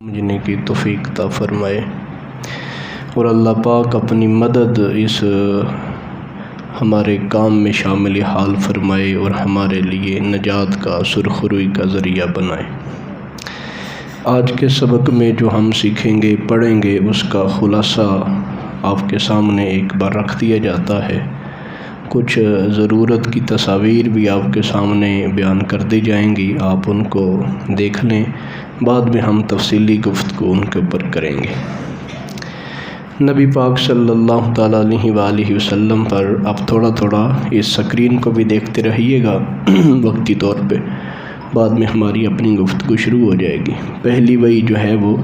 سمجھنے کی توفیق عطا فرمائے اور اللہ پاک اپنی مدد اس ہمارے کام میں شامل حال فرمائے اور ہمارے لیے نجات کا سرخروئی کا ذریعہ بنائے۔ آج کے سبق میں جو ہم سیکھیں گے پڑھیں گے اس کا خلاصہ آپ کے سامنے ایک بار رکھ دیا جاتا ہے۔ کچھ ضرورت کی تصاویر بھی آپ کے سامنے بیان کر دی جائیں گی، آپ ان کو دیکھ لیں، بعد میں ہم تفصیلی گفتگو ان کے اوپر کریں گے۔ نبی پاک صلی اللہ تعالیٰ علیہ وآلہ وسلم پر اب تھوڑا تھوڑا اس سکرین کو بھی دیکھتے رہیے گا وقتی طور پہ، بعد میں ہماری اپنی گفتگو شروع ہو جائے گی۔ پہلی وحی جو ہے وہ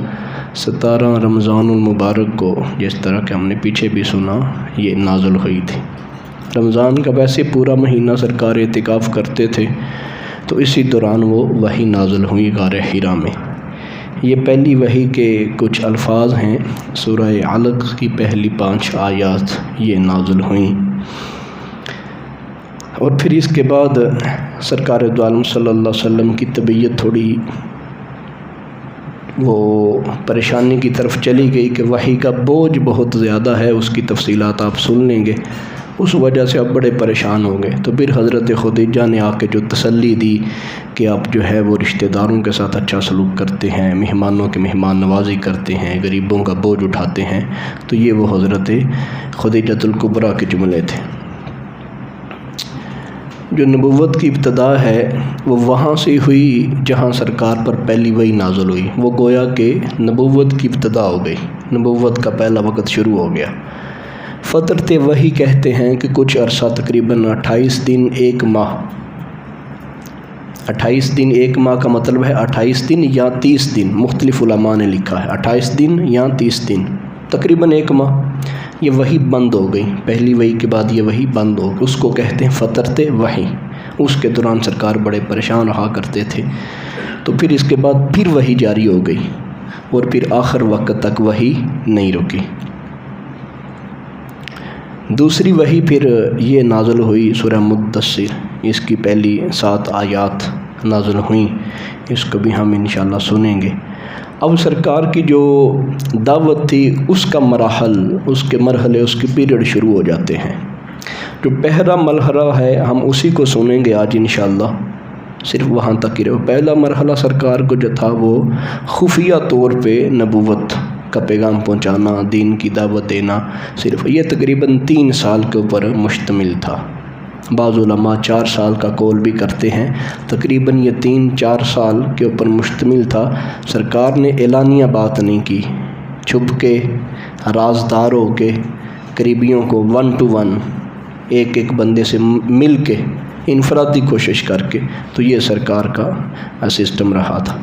17 رمضان المبارک کو، جس طرح کہ ہم نے پیچھے بھی سنا، یہ نازل ہوئی تھی۔ رمضان کا ویسے پورا مہینہ سرکار اعتکاف کرتے تھے، تو اسی دوران وہ وحی نازل ہوئی غار حرا میں۔ یہ پہلی وحی کے کچھ الفاظ ہیں، سورہ علق کی پہلی 5 آیات یہ نازل ہوئیں، اور پھر اس کے بعد سرکار دو عالم صلی اللہ علیہ وسلم کی طبیعت تھوڑی وہ پریشانی کی طرف چلی گئی کہ وحی کا بوجھ بہت زیادہ ہے، اس کی تفصیلات آپ سن لیں گے، اس وجہ سے آپ بڑے پریشان ہو گئے۔ تو پھر حضرت خدیجہ نے آ کے جو تسلی دی کہ آپ جو ہے وہ رشتہ داروں کے ساتھ اچھا سلوک کرتے ہیں، مہمانوں کے مہمان نوازی کرتے ہیں، غریبوں کا بوجھ اٹھاتے ہیں، تو یہ وہ حضرت خدیجۃ الکبریٰ کے جملے تھے۔ جو نبوت کی ابتدا ہے وہ وہاں سے ہوئی جہاں سرکار پر پہلی وحی نازل ہوئی، وہ گویا کہ نبوت کی ابتدا ہو گئی، نبوت کا پہلا وقت شروع ہو گیا۔ فترت وحی کہتے ہیں کہ کچھ عرصہ تقریباً 28 دن 1 ماہ، 28 دن 1 ماہ کا مطلب ہے 28 دن یا 30 دن، مختلف علماء نے لکھا ہے 28 دن یا 30 دن، تقریباً 1 ماہ یہ وحی بند ہو گئی۔ پہلی وحی کے بعد یہ وحی بند ہو گئی، اس کو کہتے ہیں فترت وحی۔ اس کے دوران سرکار بڑے پریشان رہا کرتے تھے، تو پھر اس کے بعد پھر وحی جاری ہو گئی، اور پھر آخر وقت تک وحی نہیں رکی۔ دوسری وحی پھر یہ نازل ہوئی سورہ مدثر، اس کی پہلی 7 آیات نازل ہوئیں، اس کو بھی ہم انشاءاللہ سنیں گے۔ اب سرکار کی جو دعوت تھی اس کا مراحل، اس کے مرحلے، اس کے پیریڈ شروع ہو جاتے ہیں۔ جو پہلا مرحلہ ہے ہم اسی کو سنیں گے آج انشاءاللہ، صرف وہاں تک ہی رہو۔ پہلا مرحلہ سرکار کو جو تھا وہ خفیہ طور پہ نبوت کا پیغام پہنچانا، دین کی دعوت دینا، صرف یہ تقریباً 3 سال کے اوپر مشتمل تھا۔ بعض علماء 4 سال کا قول بھی کرتے ہیں، تقریباً یہ 3-4 سال کے اوپر مشتمل تھا۔ سرکار نے اعلانیہ بات نہیں کی، چھپ کے، رازدار ہو کے، قریبیوں کو 1 to 1 ایک ایک بندے سے مل کے، انفرادی کوشش کر کے، تو یہ سرکار کا سسٹم رہا تھا۔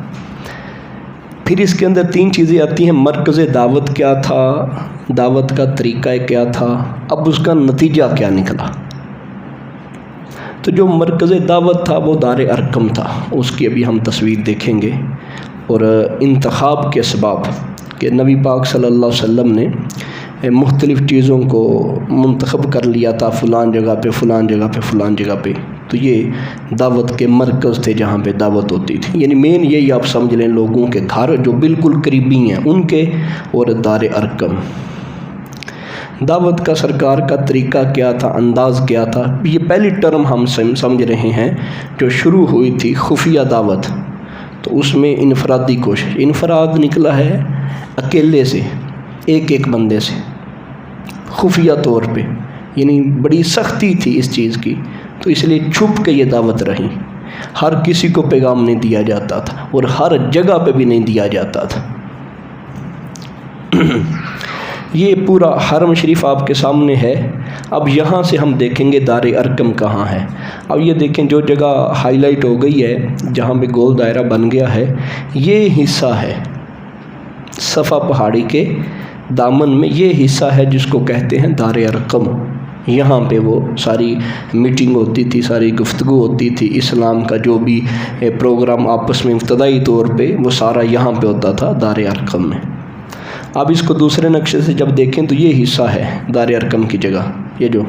پھر اس کے اندر 3 چیزیں آتی ہیں، مرکز دعوت کیا تھا، دعوت کا طریقہ کیا تھا، اب اس کا نتیجہ کیا نکلا۔ تو جو مرکز دعوت تھا وہ دار ارقم تھا، اس کی ابھی ہم تصویر دیکھیں گے، اور انتخاب کے اسباب کہ نبی پاک صلی اللہ علیہ وسلم نے مختلف چیزوں کو منتخب کر لیا تھا، فلان جگہ پہ، فلان جگہ پہ، فلان جگہ پہ، تو یہ دعوت کے مرکز تھے جہاں پہ دعوت ہوتی تھی۔ یعنی مین یہی آپ سمجھ لیں، لوگوں کے گھر جو بالکل قریبی ہیں ان کے، اور دار ارقم۔ دعوت کا سرکار کا طریقہ کیا تھا، انداز کیا تھا، یہ پہلی ٹرم ہم سمجھ رہے ہیں جو شروع ہوئی تھی خفیہ دعوت، تو اس میں انفرادی کوشش، انفراد نکلا ہے اکیلے سے، ایک ایک بندے سے، خفیہ طور پہ، یعنی بڑی سختی تھی اس چیز کی، تو اس لیے چھپ کے یہ دعوت رہی، ہر کسی کو پیغام نہیں دیا جاتا تھا، اور ہر جگہ پہ بھی نہیں دیا جاتا تھا۔ یہ پورا حرم شریف آپ کے سامنے ہے۔ اب یہاں سے ہم دیکھیں گے دار ارقم کہاں ہے۔ اب یہ دیکھیں جو جگہ ہائی لائٹ ہو گئی ہے، جہاں پہ گول دائرہ بن گیا ہے، یہ حصہ ہے صفا پہاڑی کے دامن میں، یہ حصہ ہے جس کو کہتے ہیں دار ارقم۔ یہاں پہ وہ ساری میٹنگ ہوتی تھی، ساری گفتگو ہوتی تھی، اسلام کا جو بھی پروگرام آپس میں ابتدائی طور پہ وہ سارا یہاں پہ ہوتا تھا دار ارقم میں۔ اب اس کو دوسرے نقشے سے جب دیکھیں تو یہ حصہ ہے دار ارقم کی جگہ، یہ جو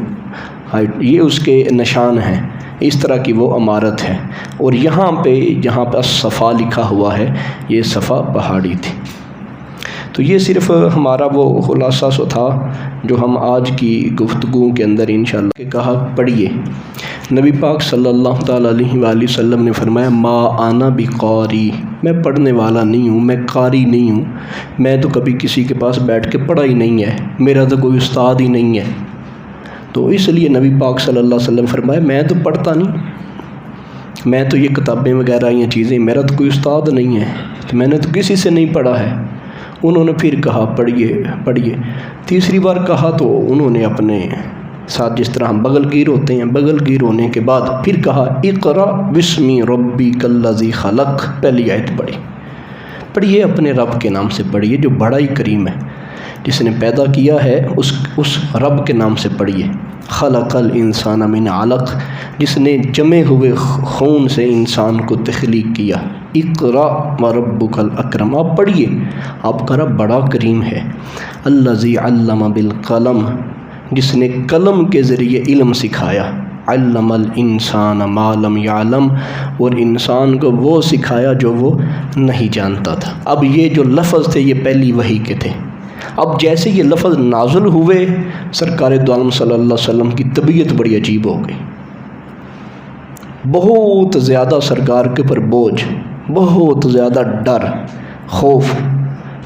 یہ اس کے نشان ہیں، اس طرح کی وہ عمارت ہے۔ اور یہاں پہ جہاں پہ صفا لکھا ہوا ہے یہ صفا پہاڑی تھی۔ تو یہ صرف ہمارا وہ خلاصہ سو تھا جو ہم آج کی گفتگو کے اندر انشاءاللہ کہ کہا پڑھیے۔ نبی پاک صلی اللہ تعالیٰ علیہ وآلہ وسلم نے فرمایا ما آنا بقاری، میں پڑھنے والا نہیں ہوں، میں قاری نہیں ہوں، میں تو کبھی کسی کے پاس بیٹھ کے پڑھا ہی نہیں ہے، میرا تو کوئی استاد ہی نہیں ہے۔ تو اس لیے نبی پاک صلی اللہ علیہ وسلم فرمایا میں تو پڑھتا نہیں، میں تو یہ کتابیں وغیرہ یہ چیزیں، میرا تو کوئی استاد نہیں ہے، تو میں نے تو کسی سے نہیں پڑھا ہے۔ انہوں نے پھر کہا پڑھیے پڑھیے، تیسری بار کہا تو انہوں نے اپنے ساتھ جس طرح ہم بغل گیر ہوتے ہیں، بغل گیر ہونے کے بعد پھر کہا اقرا بسم ربک الذی خلق، پہلی آیت پڑھیے اپنے رب کے نام سے پڑھیے جو بڑا ہی کریم ہے، جس نے پیدا کیا ہے اس رب کے نام سے پڑھیے۔ خلق الانسان من علق، جس نے جمے ہوئے خون سے انسان کو تخلیق کیا۔ اقرا وربک الاکرم، آپ پڑھیے، آپ کا رب بڑا کریم ہے۔ الذی علم بالقلم، جس نے قلم کے ذریعے علم سکھایا۔ علم الانسان ما لم یعلم، اور انسان کو وہ سکھایا جو وہ نہیں جانتا تھا۔ اب یہ جو لفظ تھے یہ پہلی وحی کے تھے، اب جیسے یہ لفظ نازل ہوئے سرکار دو عالم صلی اللہ علیہ وسلم کی طبیعت بڑی عجیب ہو گئی، بہت زیادہ سرکار کے اوپر بوجھ، بہت زیادہ ڈر، خوف۔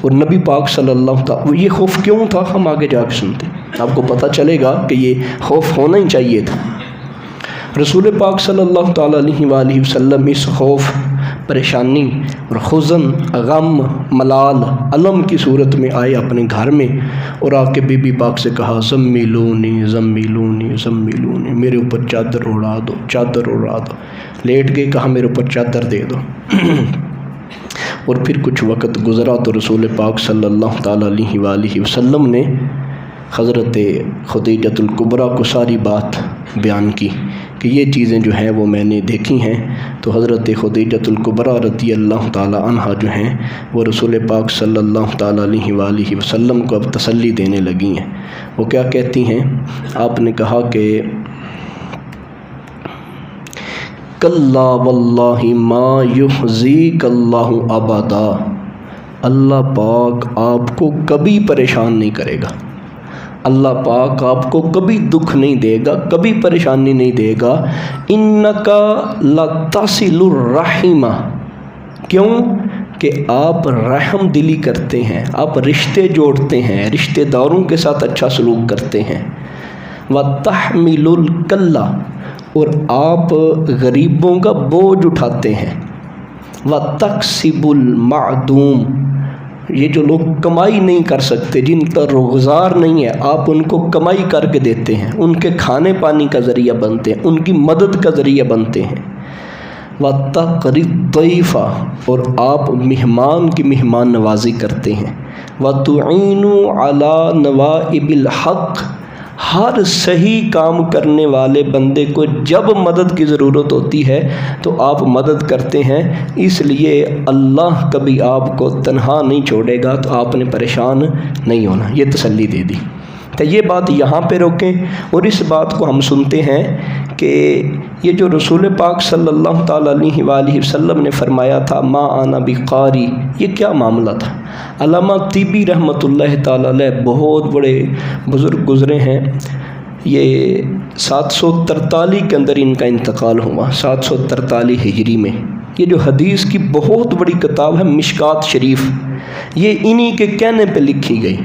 اور نبی پاک صلی اللہ تعالیٰ، یہ خوف کیوں تھا ہم آگے جا کے سنتے ہیں، آپ کو پتہ چلے گا کہ یہ خوف ہونا ہی چاہیے تھا۔ رسول پاک صلی اللہ تعالیٰ علیہ وآلہ وسلم اس خوف، پریشانی اور حزن، غم، ملال، علم کی صورت میں آئے اپنے گھر میں، اور آ کے بی بی پاک سے کہا زمیلونی زمیلونی زمیلونی، میرے اوپر چادر اڑا دو، چادر اڑا دو۔ لیٹ گئے، کہا میرے اوپر چادر دے دو۔ اور پھر کچھ وقت گزرا تو رسول پاک صلی اللہ تعالیٰ علیہ وآلہ وسلم نے حضرت خدیجۃ الکبریٰ کو ساری بات بیان کی کہ یہ چیزیں جو ہیں وہ میں نے دیکھی ہیں۔ تو حضرت خدیجۃ الکبریٰ رضی اللہ تعالیٰ عنہا جو ہیں وہ رسول پاک صلی اللہ تعالیٰ علیہ وآلہ وسلم کو اب تسلی دینے لگی ہیں۔ وہ کیا کہتی ہیں؟ آپ نے کہا کہ کلا واللہ ما یخزیک اللہ ابدا، اللہ پاک آپ کو کبھی پریشان نہیں کرے گا، اللہ پاک آپ کو کبھی دکھ نہیں دے گا، کبھی پریشانی نہیں دے گا۔ انکا لتصل الرحم، کیوں کہ آپ رحم دلی کرتے ہیں، آپ رشتے جوڑتے ہیں، رشتہ داروں کے ساتھ اچھا سلوک کرتے ہیں۔ وتحمل الکلہ، اور آپ غریبوں کا بوجھ اٹھاتے ہیں۔ وتکسب المعدوم، یہ جو لوگ کمائی نہیں کر سکتے، جن کا روزگار نہیں ہے، آپ ان کو کمائی کر کے دیتے ہیں، ان کے کھانے پانی کا ذریعہ بنتے ہیں، ان کی مدد کا ذریعہ بنتے ہیں۔ وتقری الضیف، اور آپ مہمان کی مہمان نوازی کرتے ہیں۔ وتعین علی نوائب الحق، ہر صحیح کام کرنے والے بندے کو جب مدد کی ضرورت ہوتی ہے تو آپ مدد کرتے ہیں، اس لیے اللہ کبھی آپ کو تنہا نہیں چھوڑے گا، تو آپ نے پریشان نہیں ہونا۔ یہ تسلی دے دی۔ تو یہ بات یہاں پہ روکیں، اور اس بات کو ہم سنتے ہیں کہ یہ جو رسول پاک صلی اللہ تعالیٰ علیہ وآلہ وسلم نے فرمایا تھا ما انا بقاری، یہ کیا معاملہ تھا؟ علامہ طیبی رحمۃ اللہ تعالیٰ علیہ بہت بڑے بزرگ گزرے ہیں، یہ 743 کے اندر ان کا انتقال ہوا، 743 ہجری میں۔ یہ جو حدیث کی بہت بڑی کتاب ہے مشکات شریف، یہ انہی کے کہنے پہ لکھی گئی،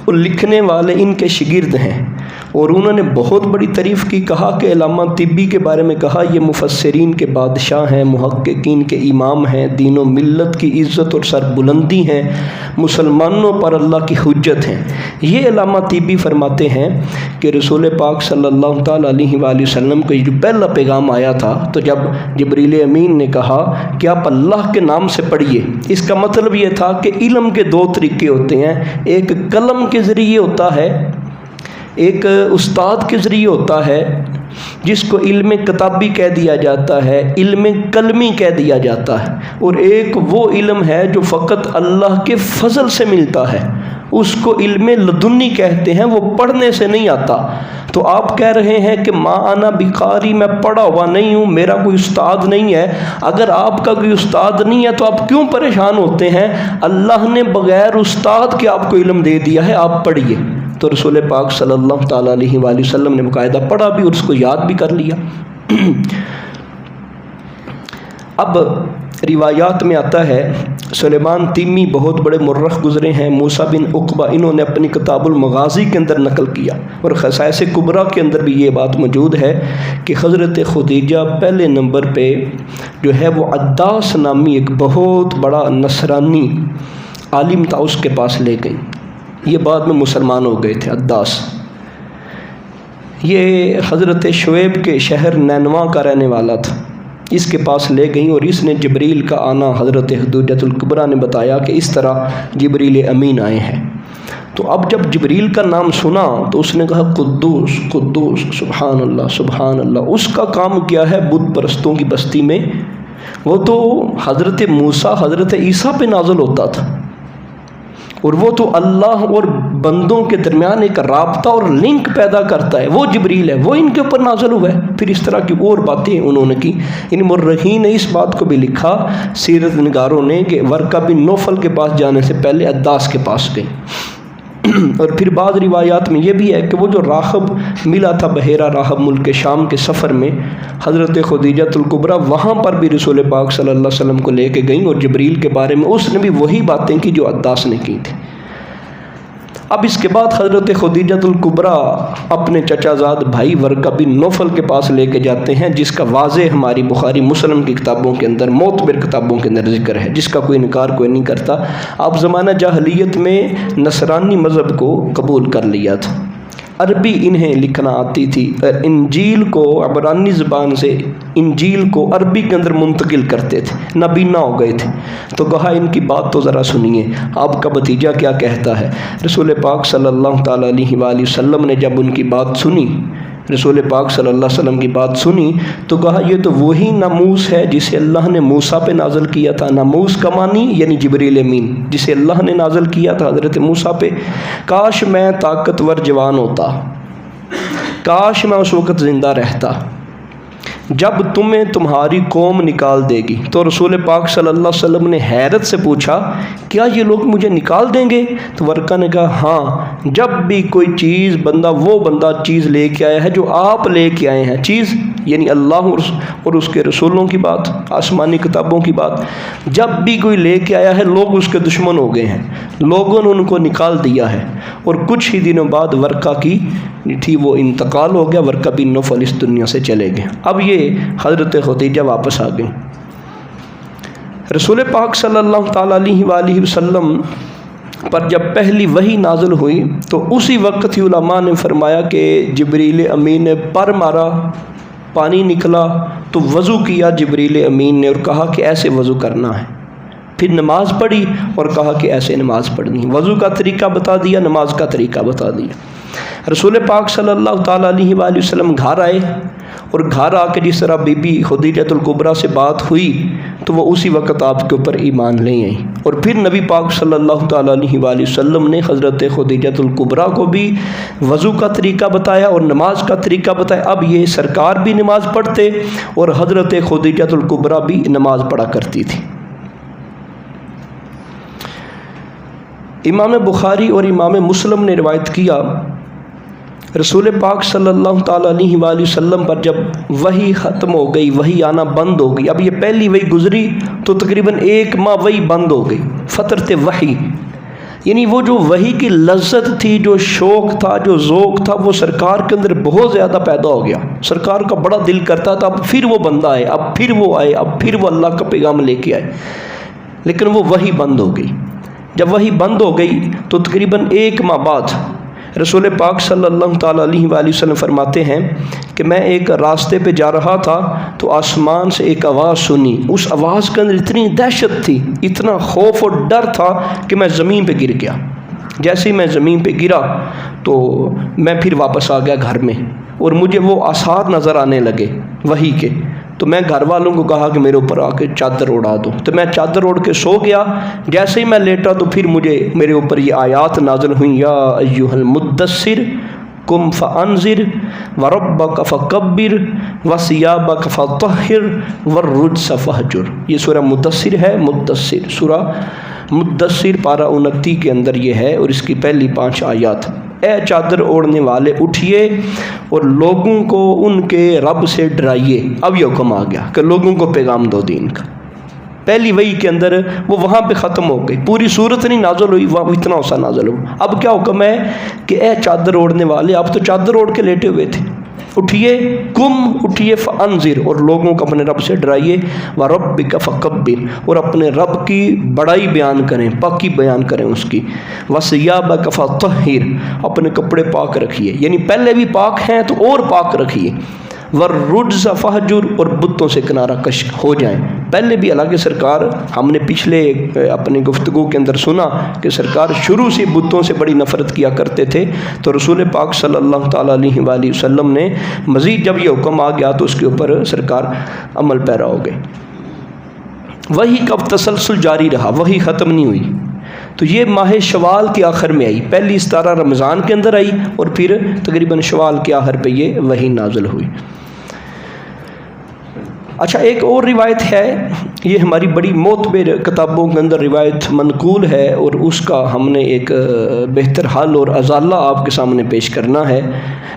اور لکھنے والے ان کے شاگرد ہیں، اور انہوں نے بہت بڑی تعریف کی۔ کہا کہ علامہ طبی کے بارے میں کہا یہ مفسرین کے بادشاہ ہیں، محققین کے امام ہیں، دین و ملت کی عزت اور سربلندی ہیں، مسلمانوں پر اللہ کی حجت ہیں۔ یہ علامہ طبی فرماتے ہیں کہ رسول پاک صلی اللہ تعالیٰ علیہ وآلہ وسلم کو یہ جو پہلا پیغام آیا تھا، تو جب جبریل امین نے کہا کہ آپ اللہ کے نام سے پڑھیے، اس کا مطلب یہ تھا کہ علم کے دو طریقے ہوتے ہیں، ایک قلم کے ذریعے ہوتا ہے، ایک استاد کے ذریعے ہوتا ہے جس کو علم کتابی کہہ دیا جاتا ہے، علم قلمی کہہ دیا جاتا ہے، اور ایک وہ علم ہے جو فقط اللہ کے فضل سے ملتا ہے، اس کو علم لدنی کہتے ہیں، وہ پڑھنے سے نہیں آتا۔ تو آپ کہہ رہے ہیں کہ ما انا بقاری، میں پڑھا ہوا نہیں ہوں، میرا کوئی استاد نہیں ہے۔ اگر آپ کا کوئی استاد نہیں ہے تو آپ کیوں پریشان ہوتے ہیں؟ اللہ نے بغیر استاد کے آپ کو علم دے دیا ہے، آپ پڑھیے۔ تو رسول پاک صلی اللہ تعالیٰ علیہ وآلہ وسلم نے باقاعدہ پڑھا بھی اور اس کو یاد بھی کر لیا۔ اب روایات میں آتا ہے سلیمان تیمی بہت بڑے مورخ گزرے ہیں، موسیٰ بن عقبہ، انہوں نے اپنی کتاب المغازی کے اندر نقل کیا، اور خصائص کبریٰ کے اندر بھی یہ بات موجود ہے کہ حضرت خدیجہ پہلے نمبر پہ جو ہے وہ عداس نامی ایک بہت بڑا نصرانی عالم تھا، اس کے پاس لے گئی۔ یہ بعد میں مسلمان ہو گئے تھے عداس۔ یہ حضرت شعیب کے شہر نینوا کا رہنے والا تھا، اس کے پاس لے گئیں، اور اس نے جبریل کا آنا حضرت خدیجہ الکبریٰ نے بتایا کہ اس طرح جبریل امین آئے ہیں۔ تو اب جب جبریل کا نام سنا تو اس نے کہا قدوس قدوس، سبحان اللہ سبحان اللہ۔ اس کا کام کیا ہے؟ بت پرستوں کی بستی میں وہ تو حضرت موسیٰ حضرت عیسیٰ پہ نازل ہوتا تھا، اور وہ تو اللہ اور بندوں کے درمیان ایک رابطہ اور لنک پیدا کرتا ہے، وہ جبریل ہے، وہ ان کے اوپر نازل ہوا ہے۔ پھر اس طرح کی اور باتیں انہوں نے کی۔ ان مرخین نے اس بات کو بھی لکھا، سیرت نگاروں نے، کہ ورقہ بن نوفل کے پاس جانے سے پہلے عداس کے پاس گئے۔ اور پھر بعض روایات میں یہ بھی ہے کہ وہ جو راہب ملا تھا بحیرہ راہب ملک شام کے سفر میں، حضرت خدیجہ الکبریٰ وہاں پر بھی رسول پاک صلی اللہ علیہ وسلم کو لے کے گئیں، اور جبریل کے بارے میں اس نے بھی وہی باتیں کی جو عداس نے کی تھی۔ اب اس کے بعد حضرت خدیجہ الکبریٰ اپنے چچا زاد بھائی ورقہ بن نوفل کے پاس لے کے جاتے ہیں، جس کا واضح ہماری بخاری مسلم کی کتابوں کے اندر، معتبر کتابوں کے اندر ذکر ہے، جس کا کوئی انکار کوئی نہیں کرتا۔ آپ زمانہ جاہلیت میں نصرانی مذہب کو قبول کر لیا تھا، عربی انہیں لکھنا آتی تھی، انجیل کو عبرانی زبان سے انجیل کو عربی کے اندر منتقل کرتے تھے، نابینا ہو گئے تھے۔ تو کہا ان کی بات تو ذرا سنیے، آپ کا بھتیجا کیا کہتا ہے۔ رسول پاک صلی اللہ تعالیٰ علیہ وآلہ وسلم نے جب ان کی بات سنی، رسول پاک صلی اللہ علیہ وسلم کی بات سنی، تو کہا یہ تو وہی ناموس ہے جسے اللہ نے موسیٰ پہ نازل کیا تھا۔ ناموس کا معنی یعنی جبریل امین، جسے اللہ نے نازل کیا تھا حضرت موسیٰ پہ۔ کاش میں طاقتور جوان ہوتا، کاش میں اس وقت زندہ رہتا جب تمہیں تمہاری قوم نکال دے گی۔ تو رسول پاک صلی اللہ علیہ وسلم نے حیرت سے پوچھا کیا یہ لوگ مجھے نکال دیں گے؟ تو ورقہ نے کہا ہاں، جب بھی کوئی چیز وہ بندہ چیز لے کے آیا ہے جو آپ لے کے آئے ہیں، چیز یعنی اللہ اور اس کے رسولوں کی بات، آسمانی کتابوں کی بات، جب بھی کوئی لے کے آیا ہے لوگ اس کے دشمن ہو گئے ہیں، لوگوں نے ان کو نکال دیا ہے۔ اور کچھ ہی دنوں بعد ورقہ کی تھی وہ انتقال ہو گیا، ورقہ بن نوفل اس دنیا سے چلے گئے۔ اب یہ حضرت خدیجہ واپس آ گئیں۔ رسول پاک صلی اللہ تعالیٰ علیہ وآلہ وسلم پر جب پہلی وحی نازل ہوئی تو اسی وقت ہی علماء نے فرمایا کہ جبریل امین نے پر مارا، پانی نکلا تو وضو کیا جبریل امین نے، اور کہا کہ ایسے وضو کرنا ہے۔ پھر نماز پڑھی اور کہا کہ ایسے نماز پڑھنی ہے، وضو کا طریقہ بتا دیا، نماز کا طریقہ بتا دیا۔ رسول پاک صلی اللہ تعالیٰ علیہ وآلہ وسلم گھر آئے، اور گھر آ کے جس طرح بی بی خدیجہ الکبریٰ سے بات ہوئی تو وہ اسی وقت آپ کے اوپر ایمان لے آئیں۔ اور پھر نبی پاک صلی اللہ تعالیٰ علیہ وآلہ وسلم نے حضرت خدیجہ الکبریٰ کو بھی وضو کا طریقہ بتایا اور نماز کا طریقہ بتایا۔ اب یہ سرکار بھی نماز پڑھتے اور حضرت خدیجہ الکبریٰ بھی نماز پڑھا کرتی تھی۔ امام بخاری اور امام مسلم نے روایت کیا، رسول پاک صلی اللہ تعالیٰ علیہ وآلہ وسلم پر جب وحی ختم ہو گئی، وحی آنا بند ہو گئی، اب یہ پہلی وحی گزری تو تقریباً 1 ماہ وحی بند ہو گئی، فترت وحی، یعنی وہ جو وحی کی لذت تھی، جو شوق تھا، جو ذوق تھا، وہ سرکار کے اندر بہت زیادہ پیدا ہو گیا۔ سرکار کا بڑا دل کرتا تھا اب پھر وہ بندہ آئے، اب پھر وہ آئے، اب پھر وہ اللہ کا پیغام لے کے آئے، لیکن وہ وحی بند ہو گئی۔ جب وحی بند ہو گئی تو تقریباً 1 ماہ بعد رسول پاک صلی اللہ تعالیٰ علیہ وآلہ وسلم فرماتے ہیں کہ میں ایک راستے پہ جا رہا تھا تو آسمان سے ایک آواز سنی، اس آواز کے اندر اتنی دہشت تھی، اتنا خوف اور ڈر تھا کہ میں زمین پہ گر گیا۔ جیسے ہی میں زمین پہ گرا تو میں پھر واپس آ گیا گھر میں، اور مجھے وہ آثار نظر آنے لگے وحی کے، تو میں گھر والوں کو کہا کہ میرے اوپر آ کے چادر اڑا دو، تو میں چادر اوڑھ کے سو گیا۔ جیسے ہی میں لیٹا تو پھر میرے اوپر یہ آیات نازل ہوئیں، یا ایھا المدثر قم فانذر وربک فکبر وثیابک فطہر والرجز فہجر۔ یہ سورہ مدثر ہے، مدثر سورہ مدثر پارہ 29 کے اندر یہ ہے، اور اس کی پہلی 5 آیات۔ اے چادر اوڑھنے والے اٹھیے اور لوگوں کو ان کے رب سے ڈرائیے۔ اب یہ حکم آ گیا کہ لوگوں کو پیغام دو دین کا۔ پہلی وحی کے اندر وہ وہاں پہ ختم ہو گئی، پوری صورت نہیں نازل ہوئی، وہاں اتنا سا نازل ہوا۔ اب کیا حکم ہے کہ اے چادر اوڑھنے والے، آپ تو چادر اوڑھ کے لیٹے ہوئے تھے، اٹھیے، اٹھیے فانذر، اور لوگوں کو اپنے رب سے ڈرائیے، وربک فکبر، اور اپنے رب کی بڑائی بیان کریں، پاکی بیان کریں اس کی، وثیابک فطہر، اپنے کپڑے پاک رکھیے، یعنی پہلے بھی پاک ہیں تو اور پاک رکھیے، والرجز فہجر، اور بتوں سے کنارہ کش ہو جائیں۔ پہلے بھی حالانکہ سرکار، ہم نے پچھلے اپنی گفتگو کے اندر سنا کہ سرکار شروع سے بتوں سے بڑی نفرت کیا کرتے تھے، تو رسول پاک صلی اللہ تعالیٰ علیہ وآلہ وسلم نے مزید جب یہ حکم آ گیا تو اس کے اوپر سرکار عمل پیرا ہو گئے۔ وہی کب تسلسل جاری رہا، وہی ختم نہیں ہوئی، تو یہ ماہ شوال کے آخر میں آئی، پہلی 17 رمضان کے اندر آئی، اور پھر تقریباً شوال کے آخر پہ یہ وحی نازل ہوئی۔ اچھا، ایک اور روایت ہے، یہ ہماری بڑی معتبر کتابوں کے اندر روایت منقول ہے، اور اس کا ہم نے ایک بہتر حل اور ازالہ آپ کے سامنے پیش کرنا ہے۔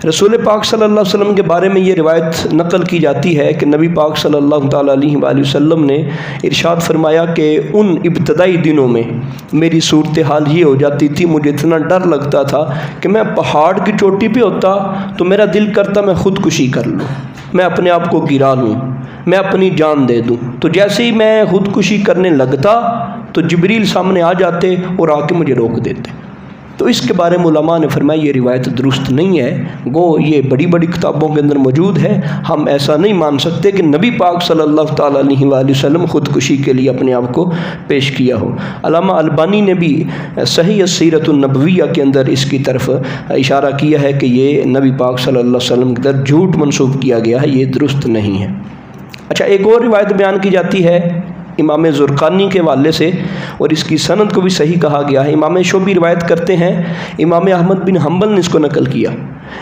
رسول پاک صلی اللہ علیہ وسلم کے بارے میں یہ روایت نقل کی جاتی ہے کہ نبی پاک صلی اللہ تعالیٰ علیہ وآلہ وسلم نے ارشاد فرمایا کہ ان ابتدائی دنوں میں میری صورتحال یہ ہو جاتی تھی، مجھے اتنا ڈر لگتا تھا کہ میں پہاڑ کی چوٹی پہ ہوتا تو میرا دل کرتا میں خودکشی کر لوں، میں اپنے آپ کو گرا لوں، میں اپنی جان دے دوں۔ تو جیسے ہی میں خودکشی کرنے لگتا تو جبریل سامنے آ جاتے اور آ کے مجھے روک دیتے۔ تو اس کے بارے میں علماء نے فرمایا یہ روایت درست نہیں ہے، گو یہ بڑی بڑی کتابوں کے اندر موجود ہے، ہم ایسا نہیں مان سکتے کہ نبی پاک صلی اللہ تعالیٰ علیہ وآلہ وسلم خودکشی کے لیے اپنے آپ کو پیش کیا ہو۔ علامہ البانی نے بھی صحیح السیرۃ النبویہ کے اندر اس کی طرف اشارہ کیا ہے کہ یہ نبی پاک صلی اللہ علیہ وسلم کی طرف جھوٹ منسوب کیا گیا ہے، یہ درست نہیں ہے۔ اچھا، ایک اور روایت بیان کی جاتی ہے امام زرقانی کے حوالے سے، اور اس کی سند کو بھی صحیح کہا گیا ہے۔ امام شعبی روایت کرتے ہیں، امام احمد بن حنبل نے اس کو نقل کیا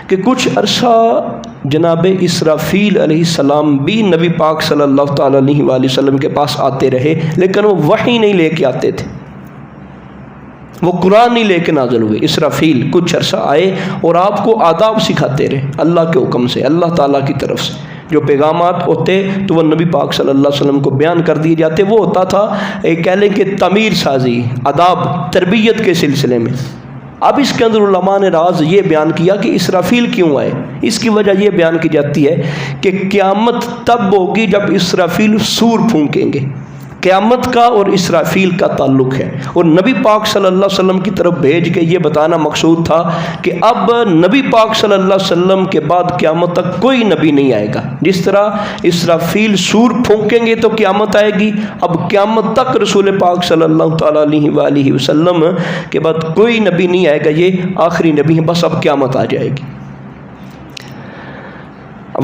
کہ کچھ عرصہ جناب اسرافیل علیہ السلام بھی نبی پاک صلی اللہ تعالیٰ علیہ وآلہ وسلم کے پاس آتے رہے، لیکن وہ وحی نہیں لے کے آتے تھے، وہ قرآن نہیں لے کے نازل ہوئے۔ اسرافیل کچھ عرصہ آئے اور آپ کو آداب سکھاتے رہے اللہ کے حکم سے، اللہ تعالیٰ کی طرف سے جو پیغامات ہوتے تو وہ نبی پاک صلی اللہ علیہ وسلم کو بیان کر دیے جاتے، وہ ہوتا تھا کہہ لیں کہ تعمیر سازی، آداب، تربیت کے سلسلے میں۔ اب اس کے اندر علماء نے راز یہ بیان کیا کہ اسرافیل کیوں آئے، اس کی وجہ یہ بیان کی جاتی ہے کہ قیامت تب ہوگی جب اسرافیل سور پھونکیں گے۔ قیامت کا اور اسرافیل کا تعلق ہے، اور نبی پاک صلی اللہ علیہ وسلم کی طرف بھیج کے یہ بتانا مقصود تھا کہ اب نبی پاک صلی اللہ علیہ وسلم کے بعد قیامت تک کوئی نبی نہیں آئے گا۔ جس طرح اسرافیل سور پھونکیں گے تو قیامت آئے گی، اب قیامت تک رسول پاک صلی اللہ تعالیٰ علیہ وآلہ وسلم کے بعد کوئی نبی نہیں آئے گا، یہ آخری نبی ہے، بس اب قیامت آ جائے گی۔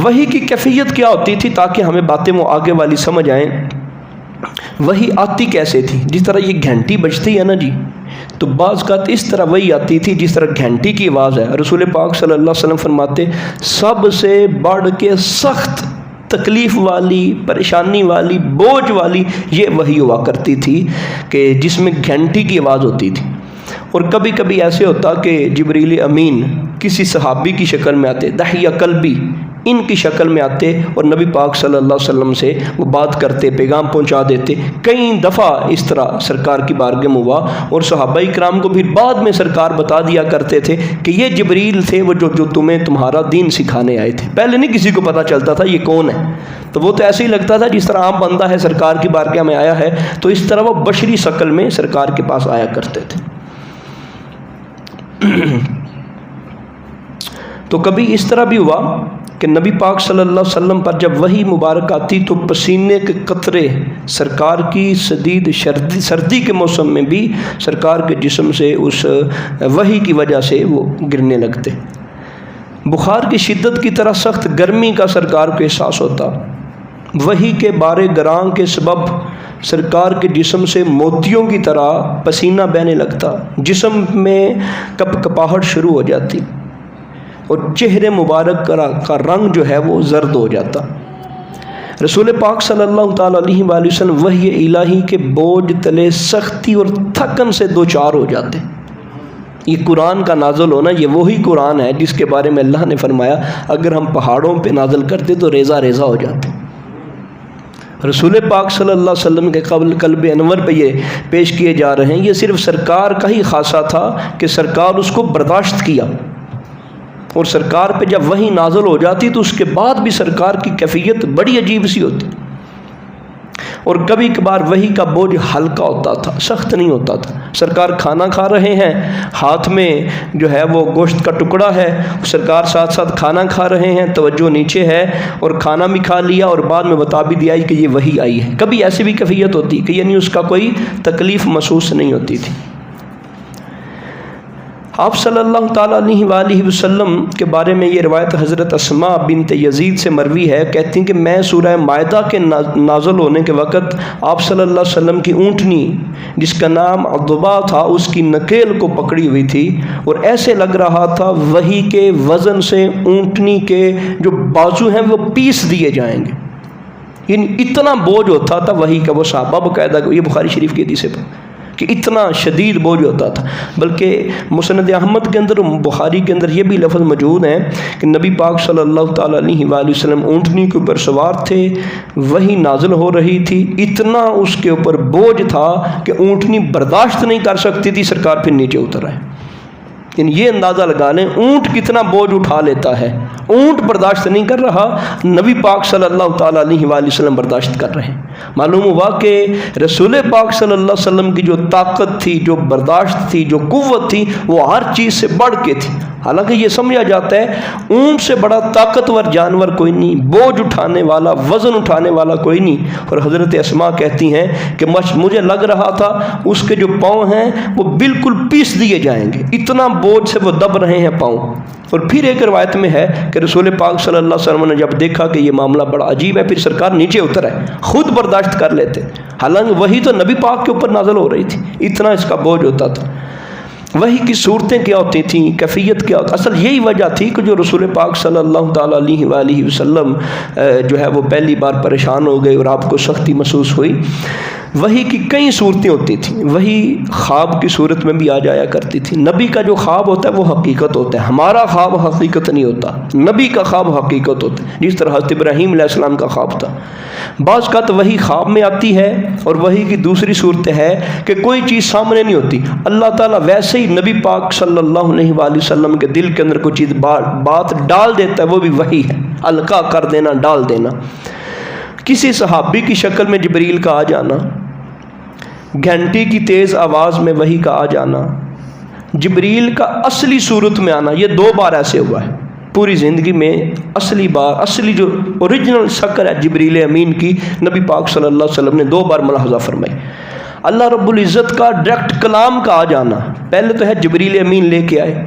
وحی کی کیفیت کیا ہوتی تھی تاکہ ہمیں باتیں وہ آگے والی سمجھ آئیں؟ وہی آتی کیسے تھی؟ جس طرح یہ گھنٹی بجتی ہے نا جی، تو بعض اوقات اس طرح وہی آتی تھی جس طرح گھنٹی کی آواز ہے۔ رسول پاک صلی اللہ علیہ وسلم فرماتے سب سے بڑھ کے سخت تکلیف والی، پریشانی والی، بوجھ والی یہ وحی ہوا کرتی تھی کہ جس میں گھنٹی کی آواز ہوتی تھی۔ اور کبھی کبھی ایسے ہوتا کہ جبریل امین کسی صحابی کی شکل میں آتے، دحیہ کلبی ان کی شکل میں آتے اور نبی پاک صلی اللہ علیہ وسلم سے وہ بات کرتے، پیغام پہنچا دیتے۔ کئی دفعہ اس طرح سرکار کی بارگاہ میں ہوا، اور صحابہ کرام کو پھر بعد میں سرکار بتا دیا کرتے تھے کہ یہ جبریل تھے وہ جو تمہیں تمہارا دین سکھانے آئے تھے۔ پہلے نہیں کسی کو پتہ چلتا تھا یہ کون ہے، تو وہ تو ایسے ہی لگتا تھا جس طرح عام بندہ ہے سرکار کی بارگاہ میں آیا ہے، تو اس طرح وہ بشری شکل میں سرکار کے پاس آیا کرتے تھے۔ تو کبھی اس طرح بھی ہوا کہ نبی پاک صلی اللہ علیہ وسلم پر جب وحی مبارک آتی تو پسینے کے قطرے سرکار کی شدید سردی کے موسم میں بھی سرکار کے جسم سے اس وحی کی وجہ سے وہ گرنے لگتے۔ بخار کی شدت کی طرح سخت گرمی کا سرکار کو احساس ہوتا، وحی کے بارے گراں کے سبب سرکار کے جسم سے موتیوں کی طرح پسینہ بہنے لگتا، جسم میں کپ کپاہٹ شروع ہو جاتی اور چہرے مبارک کا رنگ جو ہے وہ زرد ہو جاتا۔ رسول پاک صلی اللہ تعالیٰ علیہ وآلہ وسلم وحی الہی کے بوجھ تلے سختی اور تھکن سے دوچار ہو جاتے۔ یہ قرآن کا نازل ہونا، یہ وہی قرآن ہے جس کے بارے میں اللہ نے فرمایا اگر ہم پہاڑوں پہ نازل کرتے تو ریزہ ریزہ ہو جاتے۔ رسول پاک صلی اللہ علیہ وسلم کے قبل قلب انور پہ یہ پیش کیے جا رہے ہیں۔ یہ صرف سرکار کا ہی خاصہ تھا کہ سرکار اس کو برداشت کیا، اور سرکار پہ جب وحی نازل ہو جاتی تو اس کے بعد بھی سرکار کی کیفیت بڑی عجیب سی ہوتی، اور کبھی کبھار وحی کا بوجھ ہلکا ہوتا تھا، سخت نہیں ہوتا تھا۔ سرکار کھانا کھا رہے ہیں، ہاتھ میں جو ہے وہ گوشت کا ٹکڑا ہے، سرکار ساتھ ساتھ کھانا کھا رہے ہیں، توجہ نیچے ہے اور کھانا بھی کھا لیا اور بعد میں بتا بھی دیا کہ یہ وحی آئی ہے۔ کبھی ایسی بھی کیفیت ہوتی کہ یعنی اس کا کوئی تکلیف محسوس نہیں ہوتی تھی۔ آپ صلی اللہ تعالیٰ علیہ وآلہ وسلم کے بارے میں یہ روایت حضرت اسماء بنت یزید سے مروی ہے، کہتی ہیں کہ میں سورہ مائدہ کے نازل ہونے کے وقت آپ صلی اللہ علیہ وسلم کی اونٹنی جس کا نام عضبہ تھا اس کی نکیل کو پکڑی ہوئی تھی، اور ایسے لگ رہا تھا وحی کے وزن سے اونٹنی کے جو بازو ہیں وہ پیس دیے جائیں گے، یعنی اتنا بوجھ ہوتا تھا وحی کا۔ وہ صحابہ باقاعدہ، یہ بخاری شریف کی حدیث ہے کہ اتنا شدید بوجھ ہوتا تھا، بلکہ مسند احمد کے اندر، بخاری کے اندر یہ بھی لفظ موجود ہیں کہ نبی پاک صلی اللہ تعالیٰ علیہ وآلہ وسلم اونٹنی کے اوپر سوار تھے، وحی نازل ہو رہی تھی، اتنا اس کے اوپر بوجھ تھا کہ اونٹنی برداشت نہیں کر سکتی تھی، سرکار پھر نیچے اتر آئے۔ یعنی یہ اندازہ لگا لیں اونٹ کتنا بوجھ اٹھا لیتا ہے، اونٹ برداشت نہیں کر رہا، نبی پاک صلی اللہ تعالیٰ علیہ وآلہ وسلم برداشت کر رہے ہیں۔ معلوم ہوا کہ رسول پاک صلی اللہ علیہ وسلم کی جو طاقت تھی، جو برداشت تھی، جو قوت تھی، وہ ہر چیز سے بڑھ کے تھی۔ حالانکہ یہ سمجھا جاتا ہے اونٹ سے بڑا طاقتور جانور کوئی نہیں، بوجھ اٹھانے والا، وزن اٹھانے والا کوئی نہیں۔ اور حضرت اسماء کہتی ہیں کہ مجھے لگ رہا تھا اس کے جو پاؤں ہیں وہ بالکل پیس دیے جائیں گے، اتنا بوجھ سے وہ دب رہے ہیں پاؤں۔ اور پھر ایک روایت میں ہے کہ رسول پاک صلی اللہ علیہ وسلم نے جب دیکھا کہ یہ معاملہ بڑا عجیب ہے، پھر سرکار نیچے اتر ہے، خود برداشت کر لیتے، حالانکہ وہی تو نبی پاک کے اوپر نازل ہو رہی تھی، اتنا اس کا بوجھ ہوتا تھا۔ وحی کی صورتیں کیا ہوتی تھیں، کیفیت کیا ہوتی، اصل یہی وجہ تھی کہ جو رسول پاک صلی اللہ تعالیٰ علیہ وآلہ وسلم جو ہے وہ پہلی بار پریشان ہو گئے اور آپ کو سختی محسوس ہوئی۔ وحی کی کئی صورتیں ہوتی تھیں، وحی خواب کی صورت میں بھی آ جایا کرتی تھی۔ نبی کا جو خواب ہوتا ہے وہ حقیقت ہوتا ہے، ہمارا خواب حقیقت نہیں ہوتا، نبی کا خواب حقیقت ہوتا ہے، جس طرح حضرت ابراہیم علیہ السلام کا خواب تھا۔ بعض کا تو وحی خواب میں آتی ہے، اور وحی کی دوسری صورت ہے کہ کوئی چیز سامنے نہیں ہوتی، اللہ تعالیٰ ویسے ہی نبی پاک صلی اللہ علیہ وآلہ وسلم کے دل کے اندر کوئی چیز بات ڈال دیتا ہے، وہ بھی وحی ہے، القا کر دینا، ڈال دینا۔ کسی صحابی کی شکل میں جبریل کا آ جانا، گھنٹی کی تیز آواز میں وحی کا آ جانا، جبریل کا اصلی صورت میں آنا، یہ 2 بار ایسے ہوا ہے پوری زندگی میں۔ اصلی بار، اصلی جو اوریجنل شکل ہے جبریل امین کی، نبی پاک صلی اللہ علیہ وسلم نے 2 بار ملاحظہ فرمائی۔ اللہ رب العزت کا ڈائریکٹ کلام کا آ جانا، پہلے تو ہے جبریل امین لے کے آئے،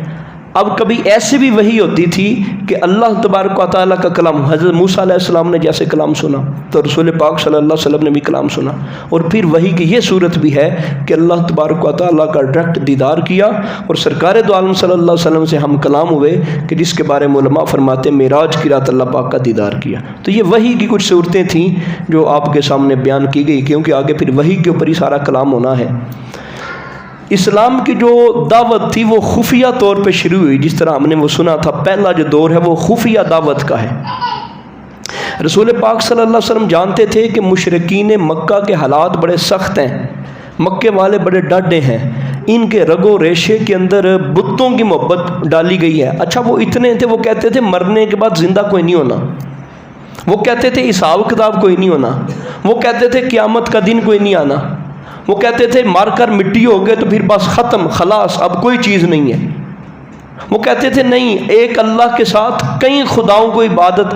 اب کبھی ایسے بھی وحی ہوتی تھی کہ اللہ تبارک و تعالیٰ کا کلام، حضرت موسیٰ علیہ السلام نے جیسے کلام سنا تو رسول پاک صلی اللہ علیہ وسلم نے بھی کلام سنا۔ اور پھر وحی کی یہ صورت بھی ہے کہ اللہ تبارک و تعالیٰ کا ڈائریکٹ دیدار کیا، اور سرکار دو عالم صلی اللہ علیہ وسلم سے ہم کلام ہوئے کہ جس کے بارے میں علماء فرماتے ہیں معراج کی رات اللہ پاک کا دیدار کیا۔ تو یہ وحی کی کچھ صورتیں تھیں جو آپ کے سامنے بیان کی گئی، کیونکہ آگے پھر وحی کے اوپر ہی سارا کلام ہونا ہے۔ اسلام کی جو دعوت تھی وہ خفیہ طور پہ شروع ہوئی، جس طرح ہم نے وہ سنا تھا، پہلا جو دور ہے وہ خفیہ دعوت کا ہے۔ رسول پاک صلی اللہ علیہ وسلم جانتے تھے کہ مشرکین مکہ کے حالات بڑے سخت ہیں، مکے والے بڑے ڈاڈے ہیں، ان کے رگ و ریشے کے اندر بتوں کی محبت ڈالی گئی ہے۔ اچھا وہ اتنے تھے، وہ کہتے تھے مرنے کے بعد زندہ کوئی نہیں ہونا، وہ کہتے تھے حساب کتاب کوئی نہیں ہونا، وہ کہتے تھے قیامت کا دن کوئی نہیں آنا، وہ کہتے تھے مار کر مٹی ہو گئے تو پھر بس ختم، خلاص اب کوئی چیز نہیں ہے۔ وہ کہتے تھے نہیں، ایک اللہ کے ساتھ کئی خداؤں کو عبادت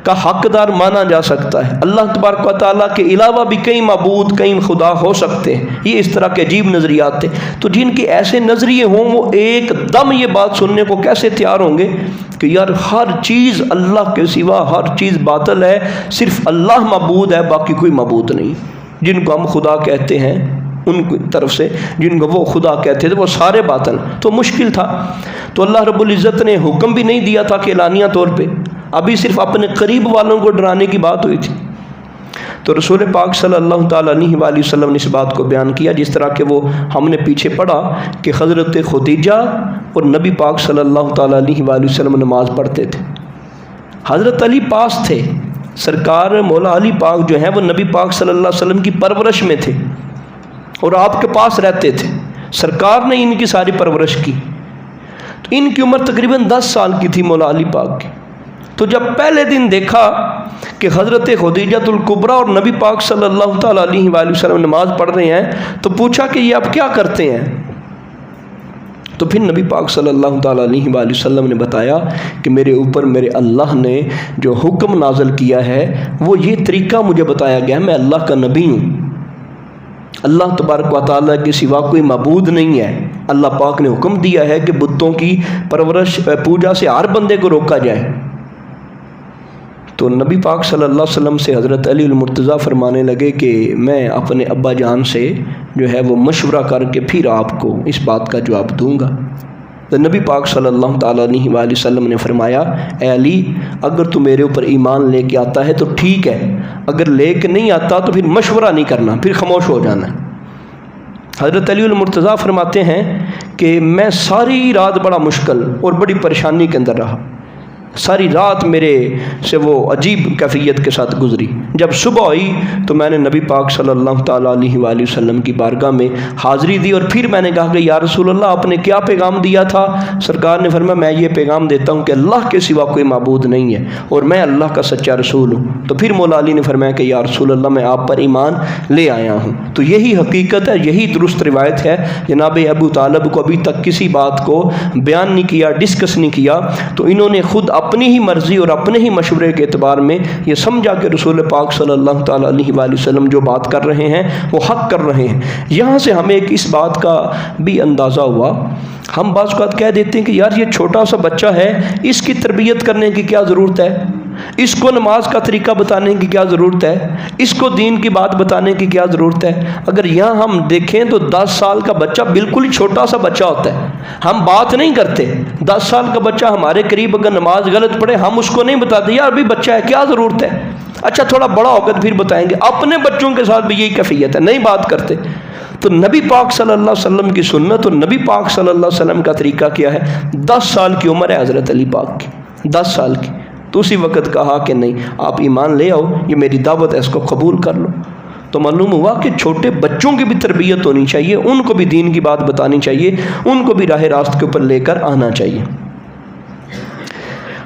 کا حقدار مانا جا سکتا ہے، اللہ تبارک و تعالیٰ کے علاوہ بھی کئی معبود، کئی خدا ہو سکتے ہیں۔ یہ اس طرح کے عجیب نظریات تھے۔ تو جن کے ایسے نظریے ہوں وہ ایک دم یہ بات سننے کو کیسے تیار ہوں گے کہ یار ہر چیز اللہ کے سوا ہر چیز باطل ہے، صرف اللہ معبود ہے، باقی کوئی معبود نہیں۔ جن کو ہم خدا کہتے ہیں ان کی طرف سے، جن کو وہ خدا کہتے تھے، وہ سارے باطل۔ تو مشکل تھا۔ تو اللہ رب العزت نے حکم بھی نہیں دیا تھا کہ اعلانیہ طور پہ، ابھی صرف اپنے قریب والوں کو ڈرانے کی بات ہوئی تھی۔ تو رسول پاک صلی اللہ تعالیٰ علیہ وآلہ وسلم نے اس بات کو بیان کیا، جس طرح کہ وہ ہم نے پیچھے پڑھا کہ حضرت خدیجہ اور نبی پاک صلی اللہ تعالیٰ علیہ وآلہ وسلم نماز پڑھتے تھے۔ حضرت علی پاس تھے، سرکار مولا علی پاک جو ہیں وہ نبی پاک صلی اللہ علیہ وسلم کی پرورش میں تھے اور آپ کے پاس رہتے تھے، سرکار نے ان کی ساری پرورش کی۔ تو ان کی عمر تقریباً 10 سال کی تھی مولا علی پاک کی۔ تو جب پہلے دن دیکھا کہ حضرت خدیجۃ الکبریٰ اور نبی پاک صلی اللہ تعالیٰ علیہ وآلہ وسلم نماز پڑھ رہے ہیں تو پوچھا کہ یہ آپ کیا کرتے ہیں؟ تو پھر نبی پاک صلی اللہ تعالیٰ علیہ وآلہ وسلم نے بتایا کہ میرے اوپر میرے اللہ نے جو حکم نازل کیا ہے وہ یہ طریقہ مجھے بتایا گیا ہے، میں اللہ کا نبی ہوں، اللہ تبارک و تعالیٰ کے سوا کوئی معبود نہیں ہے۔ اللہ پاک نے حکم دیا ہے کہ بتوں کی پرورش پوجا سے ہر بندے کو روکا جائے۔ تو نبی پاک صلی اللہ علیہ وسلم سے حضرت علی المرتضیٰ فرمانے لگے کہ میں اپنے ابا جان سے جو ہے وہ مشورہ کر کے پھر آپ کو اس بات کا جواب دوں گا۔ تو نبی پاک صلی اللہ تعالیٰ علیہ وآلہ وسلم نے فرمایا، اے علی اگر تو میرے اوپر ایمان لے کے آتا ہے تو ٹھیک ہے، اگر لے کے نہیں آتا تو پھر مشورہ نہیں کرنا، پھر خاموش ہو جانا۔ حضرت علی المرتضیٰ فرماتے ہیں کہ میں ساری رات بڑا مشکل اور بڑی پریشانی کے اندر رہا، ساری رات میرے سے وہ عجیب کیفیت کے ساتھ گزری۔ جب صبح ہوئی تو میں نے نبی پاک صلی اللہ تعالیٰ علیہ وآلہ وسلم کی بارگاہ میں حاضری دی اور پھر میں نے کہا کہ یا رسول اللہ آپ نے کیا پیغام دیا تھا؟ سرکار نے فرمایا میں یہ پیغام دیتا ہوں کہ اللہ کے سوا کوئی معبود نہیں ہے اور میں اللہ کا سچا رسول ہوں۔ تو پھر مولا علی نے فرمایا کہ یا رسول اللہ میں آپ پر ایمان لے آیا ہوں۔ تو یہی حقیقت ہے، یہی درست روایت ہے۔ جناب ابو طالب کو ابھی تک کسی بات کو بیان نہیں کیا، ڈسکس نہیں کیا، تو انہوں نے خود اپنی ہی مرضی اور اپنے ہی مشورے کے اعتبار میں یہ سمجھا کہ رسول پاک صلی اللہ تعالیٰ علیہ وآلہ وسلم جو بات کر رہے ہیں وہ حق کر رہے ہیں۔ یہاں سے ہمیں ایک اس بات کا بھی اندازہ ہوا، ہم بعض اوقات کہہ دیتے ہیں کہ یار یہ چھوٹا سا بچہ ہے، اس کی تربیت کرنے کی کیا ضرورت ہے، اس کو نماز کا طریقہ بتانے کی کیا ضرورت ہے، اس کو دین کی بات بتانے کی کیا ضرورت ہے۔ اگر یہاں ہم دیکھیں تو 10 سال کا بچہ بالکل ہی چھوٹا سا بچہ ہوتا ہے، ہم بات نہیں کرتے۔ 10 سال کا بچہ ہمارے قریب اگر نماز غلط پڑھے ہم اس کو نہیں بتاتے، یار ابھی بچہ ہے کیا ضرورت ہے، اچھا تھوڑا بڑا ہو کر پھر بتائیں گے۔ اپنے بچوں کے ساتھ بھی یہی کیفیت ہے، نہیں بات کرتے۔ تو نبی پاک صلی اللہ علیہ وسلم کی سنت اور نبی پاک صلی اللہ علیہ وسلم کا طریقہ کیا ہے؟ 10 سال کی عمر ہے حضرت علی پاک کی، 10 سال کی، تو اسی وقت کہا کہ نہیں آپ ایمان لے آؤ، یہ میری دعوت ہے، اس کو قبول کر لو۔ تو معلوم ہوا کہ چھوٹے بچوں کی بھی تربیت ہونی چاہیے، ان کو بھی دین کی بات بتانی چاہیے، ان کو بھی راہ راست کے اوپر لے کر آنا چاہیے۔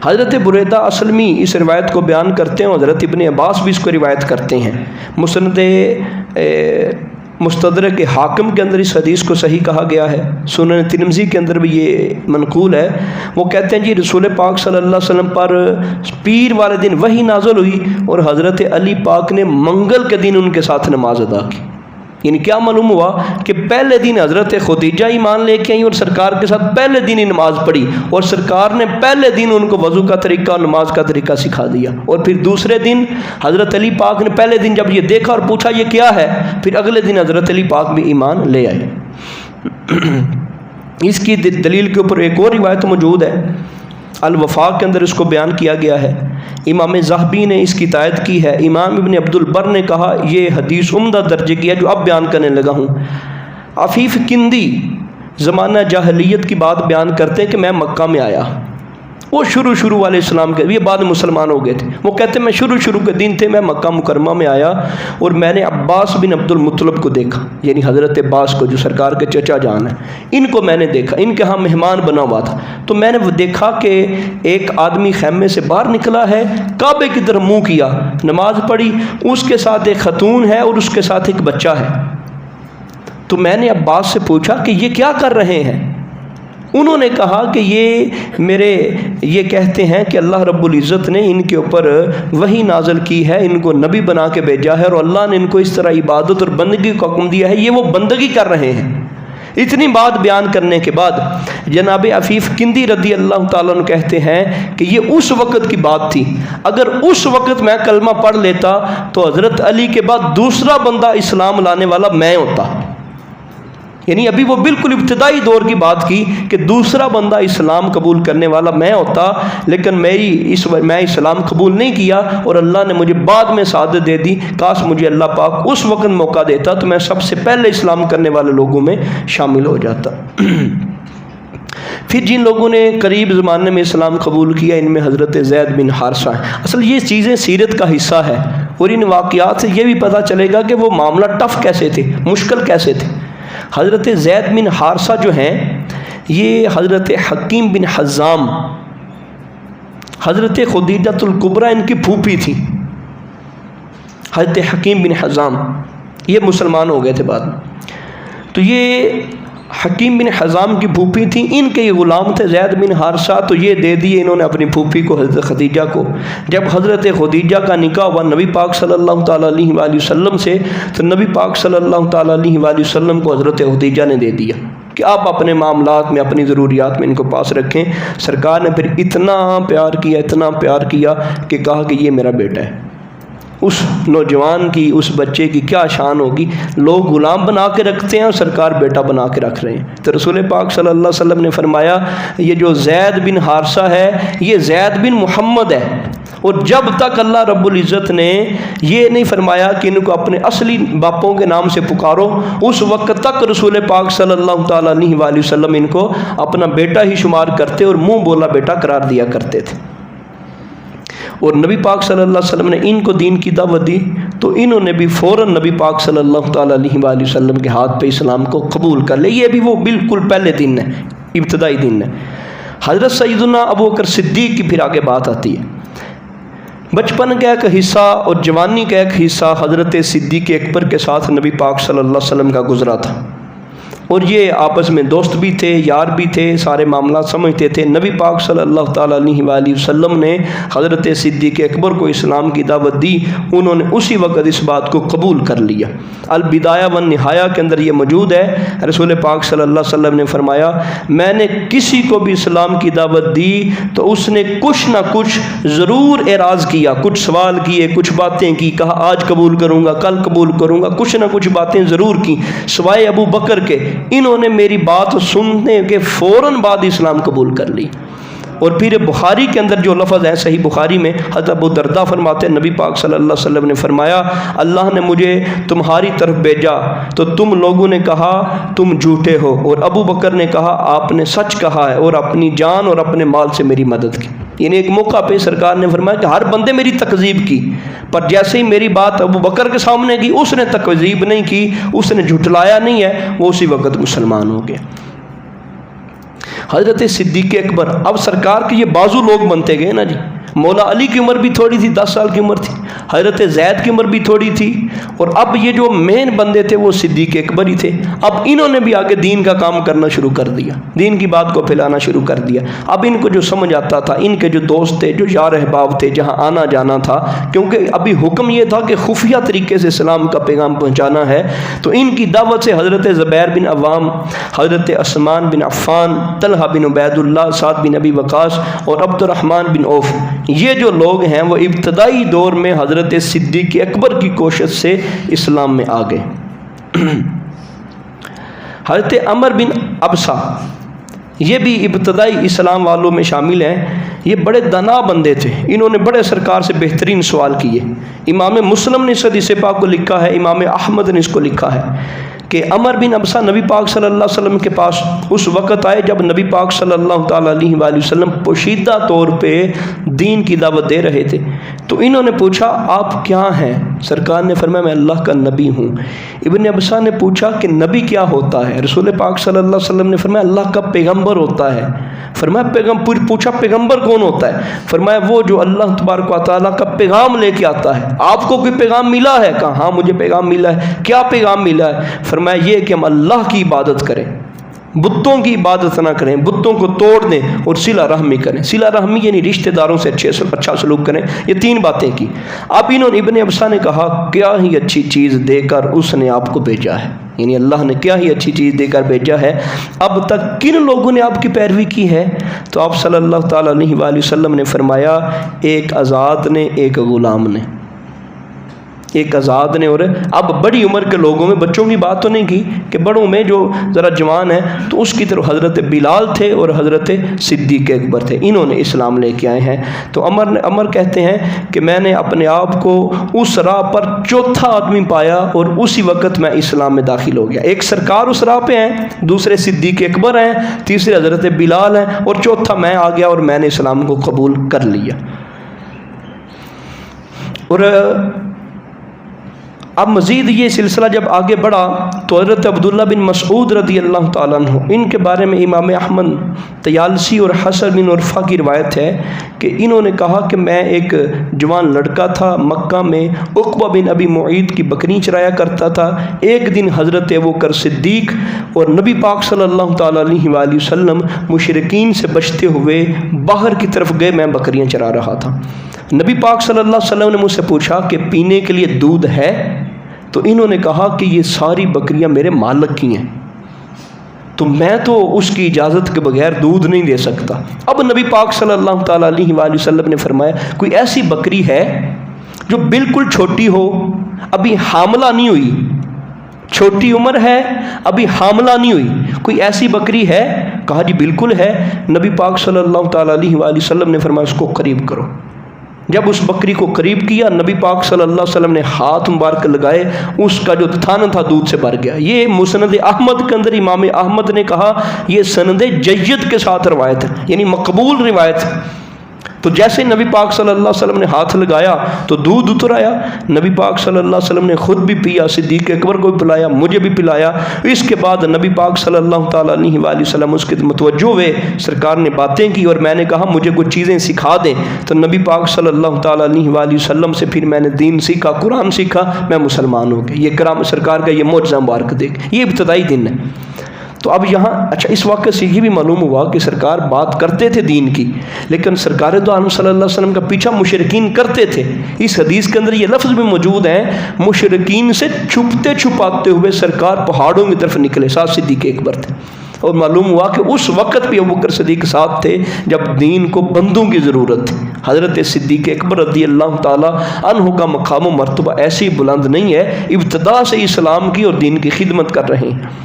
حضرت بریدہ اسلمی اس روایت کو بیان کرتے ہیں، حضرت ابن عباس بھی اس کو روایت کرتے ہیں۔ مسند مستدرک حاکم کے اندر اس حدیث کو صحیح کہا گیا ہے، سنن ترمذی کے اندر بھی یہ منقول ہے۔ وہ کہتے ہیں جی رسول پاک صلی اللہ علیہ وسلم پر پیر والے دن وحی نازل ہوئی اور حضرت علی پاک نے منگل کے دن ان کے ساتھ نماز ادا کی۔ یعنی کیا معلوم ہوا کہ پہلے دن حضرت خدیجہ ایمان لے کے آئیں اور سرکار کے ساتھ پہلے دن ہی نماز پڑھی، اور سرکار نے پہلے دن ان کو وضو کا طریقہ اور نماز کا طریقہ سکھا دیا، اور پھر دوسرے دن حضرت علی پاک نے پہلے دن جب یہ دیکھا اور پوچھا یہ کیا ہے، پھر اگلے دن حضرت علی پاک بھی ایمان لے آئے۔ اس کی دلیل کے اوپر ایک اور روایت موجود ہے، الوفا کے اندر اس کو بیان کیا گیا ہے، امام ذہبی نے اس کی تائید کی ہے۔ امام ابن عبد البر نے کہا یہ حدیث عمدہ درجے کی ہے جو اب بیان کرنے لگا ہوں۔ عفیف کندی زمانہ جاہلیت کی بات بیان کرتے ہیں کہ میں مکہ میں آیا، وہ شروع والے اسلام کے، یہ بعد میں مسلمان ہو گئے تھے، وہ کہتے ہیں میں شروع کے دن تھے، میں مکہ مکرمہ میں آیا اور میں نے عباس بن عبد المطلب کو دیکھا، یعنی حضرت عباس کو جو سرکار کے چچا جان ہیں، ان کو میں نے دیکھا، ان کے ہاں مہمان بنا ہوا تھا۔ تو میں نے وہ دیکھا کہ ایک آدمی خیمے سے باہر نکلا ہے، کعبے کی طرف منہ کیا، نماز پڑھی، اس کے ساتھ ایک خاتون ہے اور اس کے ساتھ ایک بچہ ہے۔ تو میں نے عباس سے پوچھا کہ یہ کیا کر رہے ہیں؟ انہوں نے کہا کہ یہ کہتے ہیں کہ اللہ رب العزت نے ان کے اوپر وحی نازل کی ہے، ان کو نبی بنا کے بھیجا ہے، اور اللہ نے ان کو اس طرح عبادت اور بندگی کا حکم دیا ہے، یہ وہ بندگی کر رہے ہیں۔ اتنی بات بیان کرنے کے بعد جناب عفیف کندی رضی اللہ تعالیٰ عنہ کہتے ہیں کہ یہ اس وقت کی بات تھی، اگر اس وقت میں کلمہ پڑھ لیتا تو حضرت علی کے بعد دوسرا بندہ اسلام لانے والا میں ہوتا۔ یعنی ابھی وہ بالکل ابتدائی دور کی بات کی کہ دوسرا بندہ اسلام قبول کرنے والا میں ہوتا، لیکن میں اسلام قبول نہیں کیا اور اللہ نے مجھے بعد میں سعادت دے دی۔ کاش مجھے اللہ پاک اس وقت موقع دیتا تو میں سب سے پہلے اسلام کرنے والے لوگوں میں شامل ہو جاتا۔ پھر جن لوگوں نے قریب زمانے میں اسلام قبول کیا ان میں حضرت زید بن حارثہ ہیں۔ اصل یہ چیزیں سیرت کا حصہ ہے، اور ان واقعات سے یہ بھی پتہ چلے گا کہ وہ معاملہ ٹف کیسے تھے، مشکل کیسے تھے۔ حضرت زید بن حارثہ جو ہیں یہ حضرت حکیم بن حزام، حضرت خدیجۃ الکبریٰ ان کی پھوپھی تھی۔ حضرت حکیم بن حزام یہ مسلمان ہو گئے تھے بعد میں، تو یہ حکیم بن حزام کی پھوپھی تھی، ان کے یہ غلام تھے زید بن حارثہ، تو یہ دے دیے انہوں نے اپنی پھوپھی کو حضرت خدیجہ کو۔ جب حضرت خدیجہ کا نکاح ہوا نبی پاک صلی اللہ تعالیٰ علیہ وآلہ وسلم سے، تو نبی پاک صلی اللہ تعالیٰ علیہ وآلہ وسلم کو حضرت خدیجہ نے دے دیا کہ آپ اپنے معاملات میں، اپنی ضروریات میں ان کو پاس رکھیں۔ سرکار نے پھر اتنا پیار کیا کہ کہا کہ یہ میرا بیٹا ہے۔ اس نوجوان کی، اس بچے کی کیا شان ہوگی، لوگ غلام بنا کے رکھتے ہیں اور سرکار بیٹا بنا کے رکھ رہے ہیں۔ تو رسول پاک صلی اللہ علیہ وسلم نے فرمایا یہ جو زید بن حارثہ ہے یہ زید بن محمد ہے، اور جب تک اللہ رب العزت نے یہ نہیں فرمایا کہ ان کو اپنے اصلی باپوں کے نام سے پکارو، اس وقت تک رسول پاک صلی اللہ تعالیٰ علیہ وآلہ وسلم ان کو اپنا بیٹا ہی شمار کرتے اور منہ بولا بیٹا قرار دیا کرتے تھے۔ اور نبی پاک صلی اللہ علیہ وسلم نے ان کو دین کی دعوت دی تو انہوں نے بھی فوراً نبی پاک صلی اللہ تعالیٰ علیہ وآلہ وسلم کے ہاتھ پہ اسلام کو قبول کر لے۔ یہ بھی وہ بالکل پہلے دن ہے، ابتدائی دن ہے۔ حضرت سیدنا ابوبکر صدیق کی پھر آگے بات آتی ہے۔ بچپن کا ایک حصہ اور جوانی کا ایک حصہ حضرت صدیق اکبر کے ساتھ نبی پاک صلی اللہ علیہ وسلم کا گزرا تھا، اور یہ آپس میں دوست بھی تھے، یار بھی تھے، سارے معاملات سمجھتے تھے۔ نبی پاک صلی اللہ تعالیٰ علیہ وآلہ وسلم نے حضرت صدیق اکبر کو اسلام کی دعوت دی، انہوں نے اسی وقت اس بات کو قبول کر لیا۔ البدایہ والنہایہ کے اندر یہ موجود ہے، رسول پاک صلی اللہ علیہ وسلم نے فرمایا میں نے کسی کو بھی اسلام کی دعوت دی تو اس نے کچھ نہ کچھ ضرور اعراض کیا، کچھ سوال کیے، کچھ باتیں کی، کہا آج قبول کروں گا، کل قبول کروں گا، کچھ نہ کچھ باتیں ضرور کی، سوائے ابو بکر کے، انہوں نے میری بات سننے کے فوراً بعد اسلام قبول کر لی۔ اور پھر بخاری کے اندر جو لفظ ہے صحیح بخاری میں، حضرت ابو درداء فرماتے ہیں نبی پاک صلی اللہ علیہ وسلم نے فرمایا اللہ نے مجھے تمہاری طرف بھیجا تو تم لوگوں نے کہا تم جھوٹے ہو، اور ابو بکر نے کہا آپ نے سچ کہا ہے اور اپنی جان اور اپنے مال سے میری مدد کی۔ یعنی ایک موقع پہ سرکار نے فرمایا کہ ہر بندے میری تکذیب کی، پر جیسے ہی میری بات ابو بکر کے سامنے کی اس نے تکذیب نہیں کی، اس نے جھٹلایا نہیں ہے، وہ اسی وقت مسلمان ہو گیا۔ حضرت صدیق اکبر، اب سرکار کے یہ بازو لوگ بنتے گئے نا جی۔ مولا علی کی عمر بھی تھوڑی تھی، 10 سال کی عمر تھی، حضرت زید کی عمر بھی تھوڑی تھی، اور اب یہ جو مین بندے تھے وہ صدیق اکبر ہی تھے۔ اب انہوں نے بھی آگے دین کا کام کرنا شروع کر دیا، دین کی بات کو پھیلانا شروع کر دیا۔ اب ان کو جو سمجھ آتا تھا، ان کے جو دوست تھے، جو یار احباب تھے، جہاں آنا جانا تھا، کیونکہ ابھی حکم یہ تھا کہ خفیہ طریقے سے اسلام کا پیغام پہنچانا ہے، تو ان کی دعوت سے حضرت زبیر بن عوام، حضرت عثمان بن عفان، طلحہ بن عبید اللہ، سعد بن ابی وقاص اور عبد الرحمن بن عوف، یہ جو لوگ ہیں وہ ابتدائی دور میں حضرت صدیق اکبر کی کوشش سے اسلام میں آ گئے۔ حضرت عمر بن ابسہ یہ بھی ابتدائی اسلام والوں میں شامل ہیں۔ یہ بڑے دانا بندے تھے، انہوں نے بڑے سرکار سے بہترین سوال کیے۔ امام مسلم نے اس حدیث پاک کو لکھا ہے، امام احمد نے اس کو لکھا ہے کہ عمر بن ابسہ نبی پاک صلی اللہ علیہ وسلم کے پاس اس وقت آئے جب نبی پاک صلی اللہ تعالیٰ علیہ وآلہ وسلم پوشیدہ طور پہ دین کی دعوت دے رہے تھے، تو انہوں نے پوچھا آپ کیا ہیں؟ سرکار نے فرمایا میں اللہ کا نبی ہوں۔ ابن ابسہ نے پوچھا کہ نبی کیا ہوتا ہے؟ رسول پاک صلی اللہ علیہ وسلم نے فرمایا اللہ کا پیغمبر ہوتا ہے۔ فرمایا پوچھا پیغمبر کون ہوتا ہے؟ فرمایا وہ جو اللہ تبارک و تعالیٰ کا پیغام لے کے آتا ہے۔ آپ کو کوئی پیغام ملا ہے؟ کہا ہاں مجھے پیغام ملا ہے۔ کیا پیغام ملا ہے؟ فرمایا یہ کہ ہم اللہ کی عبادت کریں، بتوں کی عبادت نہ کریں، بتوں کو توڑ دیں اور صلہ رحمی کریں۔ صلہ رحمی یعنی رشتہ داروں سے اچھا سلوک کریں۔ یہ 3 باتیں کی۔ اب ابن ابسا نے کہا کیا ہی اچھی چیز دے کر اس نے آپ کو بھیجا ہے، یعنی اللہ نے کیا ہی اچھی چیز دے کر بھیجا ہے، اب تک کن لوگوں نے آپ کی پیروی کی ہے؟ تو آپ صلی اللہ تعالیٰ علیہ وآلہ وسلم نے فرمایا ایک آزاد نے، ایک غلام نے، ایک آزاد نے۔ اور اب بڑی عمر کے لوگوں میں، بچوں کی بات تو نہیں کی کہ بڑوں میں جو ذرا جوان ہیں تو اس کی طرف حضرت بلال تھے اور حضرت صدیق اکبر تھے، انہوں نے اسلام لے کے آئے ہیں۔ تو عمر کہتے ہیں کہ میں نے اپنے آپ کو اس راہ پر چوتھا آدمی پایا اور اسی وقت میں اسلام میں داخل ہو گیا۔ ایک سرکار اس راہ پہ ہیں، دوسرے صدیق اکبر ہیں، تیسرے حضرت بلال ہیں، اور چوتھا میں آ گیا اور میں نے اسلام کو قبول کر لیا۔ اور اب مزید یہ سلسلہ جب آگے بڑھا تو حضرت عبداللہ بن مسعود رضی اللہ تعالیٰ عنہ، ان کے بارے میں امام احمد طیالسی اور حسن بن عرفہ کی روایت ہے کہ انہوں نے کہا کہ میں ایک جوان لڑکا تھا، مکہ میں عقبہ بن ابی معیط کی بکری چرایا کرتا تھا۔ ایک دن حضرت ابوبکر صدیق اور نبی پاک صلی اللہ تعالیٰ علیہ وآلہ وسلم مشرکین سے بچتے ہوئے باہر کی طرف گئے، میں بکریاں چرا رہا تھا۔ نبی پاک صلی اللہ علیہ وسلم نے مجھ سے پوچھا کہ پینے کے لیے دودھ ہے؟ تو انہوں نے کہا کہ یہ ساری بکریاں میرے مالک کی ہیں، تو میں تو اس کی اجازت کے بغیر دودھ نہیں دے سکتا۔ اب نبی پاک صلی اللہ تعالیٰ علیہ وآلہ وسلم نے فرمایا کوئی ایسی بکری ہے جو بالکل چھوٹی ہو، ابھی حاملہ نہیں ہوئی، چھوٹی عمر ہے، ابھی حاملہ نہیں ہوئی، کوئی ایسی بکری ہے؟ کہا جی بالکل ہے۔ نبی پاک صلی اللہ تعالیٰ علیہ وآلہ وسلم نے فرمایا اس کو قریب کرو۔ جب اس بکری کو قریب کیا، نبی پاک صلی اللہ علیہ وسلم نے ہاتھ مبارک لگائے، اس کا جو تھن تھا دودھ سے بھر گیا۔ یہ مسند احمد کے اندر امام احمد نے کہا یہ سند جید کے ساتھ روایت ہے، یعنی مقبول روایت ہے۔ تو جیسے نبی پاک صلی اللہ علیہ وسلم نے ہاتھ لگایا تو دودھ اتر آیا۔ نبی پاک صلی اللہ علیہ وسلم نے خود بھی پیا، صدیق اکبر کو بھی پلایا، مجھے بھی پلایا۔ اس کے بعد نبی پاک صلی اللہ تعالیٰ علیہ وآلہ وسلم اس کے متوجہ ہوئے، سرکار نے باتیں کی اور میں نے کہا مجھے کچھ چیزیں سکھا دیں۔ تو نبی پاک صلی اللہ تعالیٰ علیہ وآلہ وسلم سے پھر میں نے دین سیکھا، قرآن سیکھا، میں مسلمان ہو گیا۔ یہ کرام سرکار کا یہ معجزہ مبارک دیکھ، یہ ابتدائی دن ہے۔ تو اب یہاں اس واقعے سے یہ بھی معلوم ہوا کہ سرکار بات کرتے تھے دین کی، لیکن سرکار دو عالم صلی اللہ علیہ وسلم کا پیچھا مشرکین کرتے تھے۔ اس حدیث کے اندر یہ لفظ بھی موجود ہیں، مشرکین سے چھپتے چھپاتے ہوئے سرکار پہاڑوں کی طرف نکلے، ساتھ صدیق اکبر تھے۔ اور معلوم ہوا کہ اس وقت بھی ابوبکر صدیق ساتھ تھے جب دین کو بندوں کی ضرورت تھی۔ حضرت صدیق اکبر رضی اللہ تعالیٰ عنہ کا مقام و مرتبہ ایسی بلند نہیں ہے، ابتدا سے اسلام کی اور دین کی خدمت کر رہے ہیں۔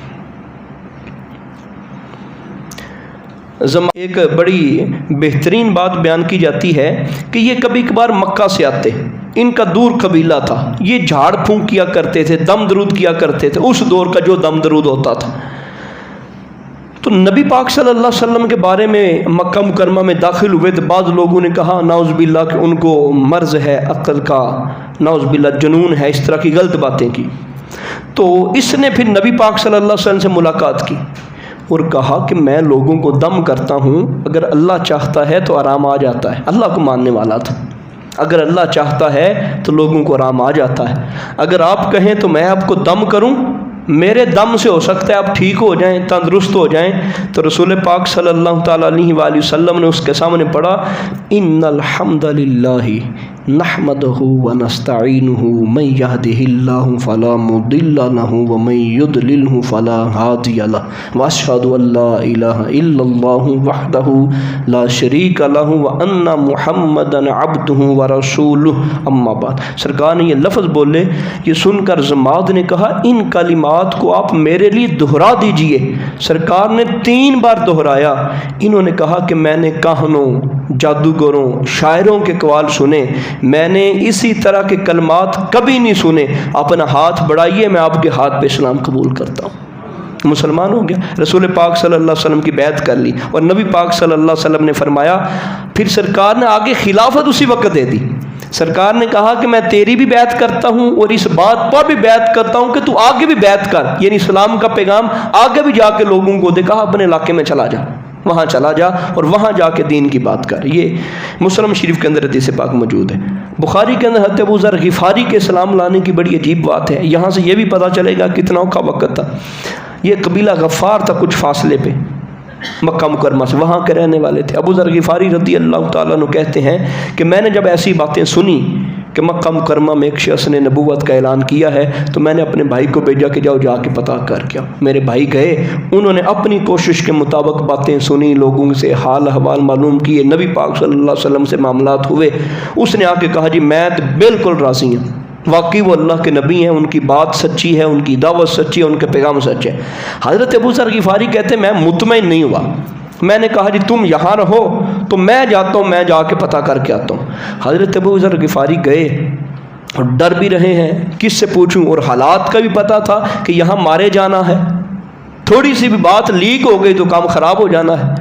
ایک بڑی بہترین بات بیان کی جاتی ہے کہ یہ کبھی کبھار مکہ سے آتے، ان کا دور قبیلہ تھا، یہ جھاڑ پھونک کیا کرتے تھے، دم درود کیا کرتے تھے، اس دور کا جو دم درود ہوتا تھا۔ تو نبی پاک صلی اللہ علیہ وسلم کے بارے میں مکہ مکرمہ میں داخل ہوئے تو بعض لوگوں نے کہا نعوذ باللہ کہ ان کو مرض ہے عقل کا، نعوذ باللہ جنون ہے، اس طرح کی غلط باتیں کی۔ تو اس نے پھر نبی پاک صلی اللہ علیہ وسلم سے ملاقات کی اور کہا کہ میں لوگوں کو دم کرتا ہوں، اگر اللہ چاہتا ہے تو آرام آ جاتا ہے۔ اللہ کو ماننے والا تھا، اگر اللہ چاہتا ہے تو لوگوں کو آرام آ جاتا ہے۔ اگر آپ کہیں تو میں آپ کو دم کروں، میرے دم سے ہو سکتا ہے آپ ٹھیک ہو جائیں، تندرست ہو جائیں۔ تو رسول پاک صلی اللہ تعالیٰ علیہ وآلہ وسلم نے اس کے سامنے پڑھا ان الحمد للہ نحمدہ ونستعینہ من یہدہ اللہ فلا مضل لہ ومن یضللہ فلا ہادی لہ واشہد ان لا الہ الا اللہ وحدہ لا شریک لہ وان محمدا عبدہ ورسولہ اما بعد۔ سرکار نے یہ لفظ بولے، یہ سن کر زماد نے کہا ان کلمات کو آپ میرے لیے دہرا دیجئے۔ سرکار نے 3 بار دہرایا۔ انہوں نے کہا کہ میں نے کاہنوں، جادوگروں، شاعروں کے قوال سنے، میں نے اسی طرح کے کلمات کبھی نہیں سنے، اپنا ہاتھ بڑھائیے میں آپ کے ہاتھ پہ اسلام قبول کرتا ہوں۔ مسلمان ہو گیا، رسول پاک صلی اللہ علیہ وسلم کی بیعت کر لی، اور نبی پاک صلی اللہ علیہ وسلم نے فرمایا، پھر سرکار نے آگے خلافت اسی وقت دے دی۔ سرکار نے کہا کہ میں تیری بھی بیعت کرتا ہوں اور اس بات پر بھی بیعت کرتا ہوں کہ تو آگے بھی بیعت کر، یعنی اسلام کا پیغام آگے بھی جا کے لوگوں کو دے۔ کہا اپنے علاقے میں چلا جا، وہاں چلا جا اور وہاں جا کے دین کی بات کر۔ یہ مسلم شریف کے اندر حدیث پاک موجود ہے۔ بخاری کے اندر حضرت ابو ذر غفاری کے اسلام لانے کی بڑی عجیب بات ہے، یہاں سے یہ بھی پتہ چلے گا کتنا اوکھا وقت تھا۔ یہ قبیلہ غفار تھا کچھ فاصلے پہ مکہ مکرمہ سے، وہاں کے رہنے والے تھے۔ ابو ذر غفاری رضی اللہ تعالیٰ عنہ کہتے ہیں کہ میں نے جب ایسی باتیں سنی کہ مکہ مکرمہ میں ایک شخص نے نبوت کا اعلان کیا ہے تو میں نے اپنے بھائی کو بھیجا کہ جاؤ جا کے پتہ کر کے آؤ۔ میرے بھائی گئے، انہوں نے اپنی کوشش کے مطابق باتیں سنی، لوگوں سے حال احوال معلوم کیے، نبی پاک صلی اللہ علیہ وسلم سے معاملات ہوئے۔ اس نے آ کے کہا جی میں تو بالکل راضی ہوں، واقعی وہ اللہ کے نبی ہیں، ان کی بات سچی ہے، ان کی دعوت سچی ہے، ان کے پیغام سچ ہے۔ حضرت ابو ذر غفاری کہتے ہیں میں مطمئن نہیں ہوا، میں نے کہا جی تم یہاں رہو تو میں جاتا ہوں، میں جا کے پتہ کر کے آتا ہوں۔ حضرت ابو ذر غفاری گئے اور ڈر بھی رہے ہیں کس سے پوچھوں، اور حالات کا بھی پتہ تھا کہ یہاں مارے جانا ہے، تھوڑی سی بھی بات لیک ہو گئی تو کام خراب ہو جانا ہے۔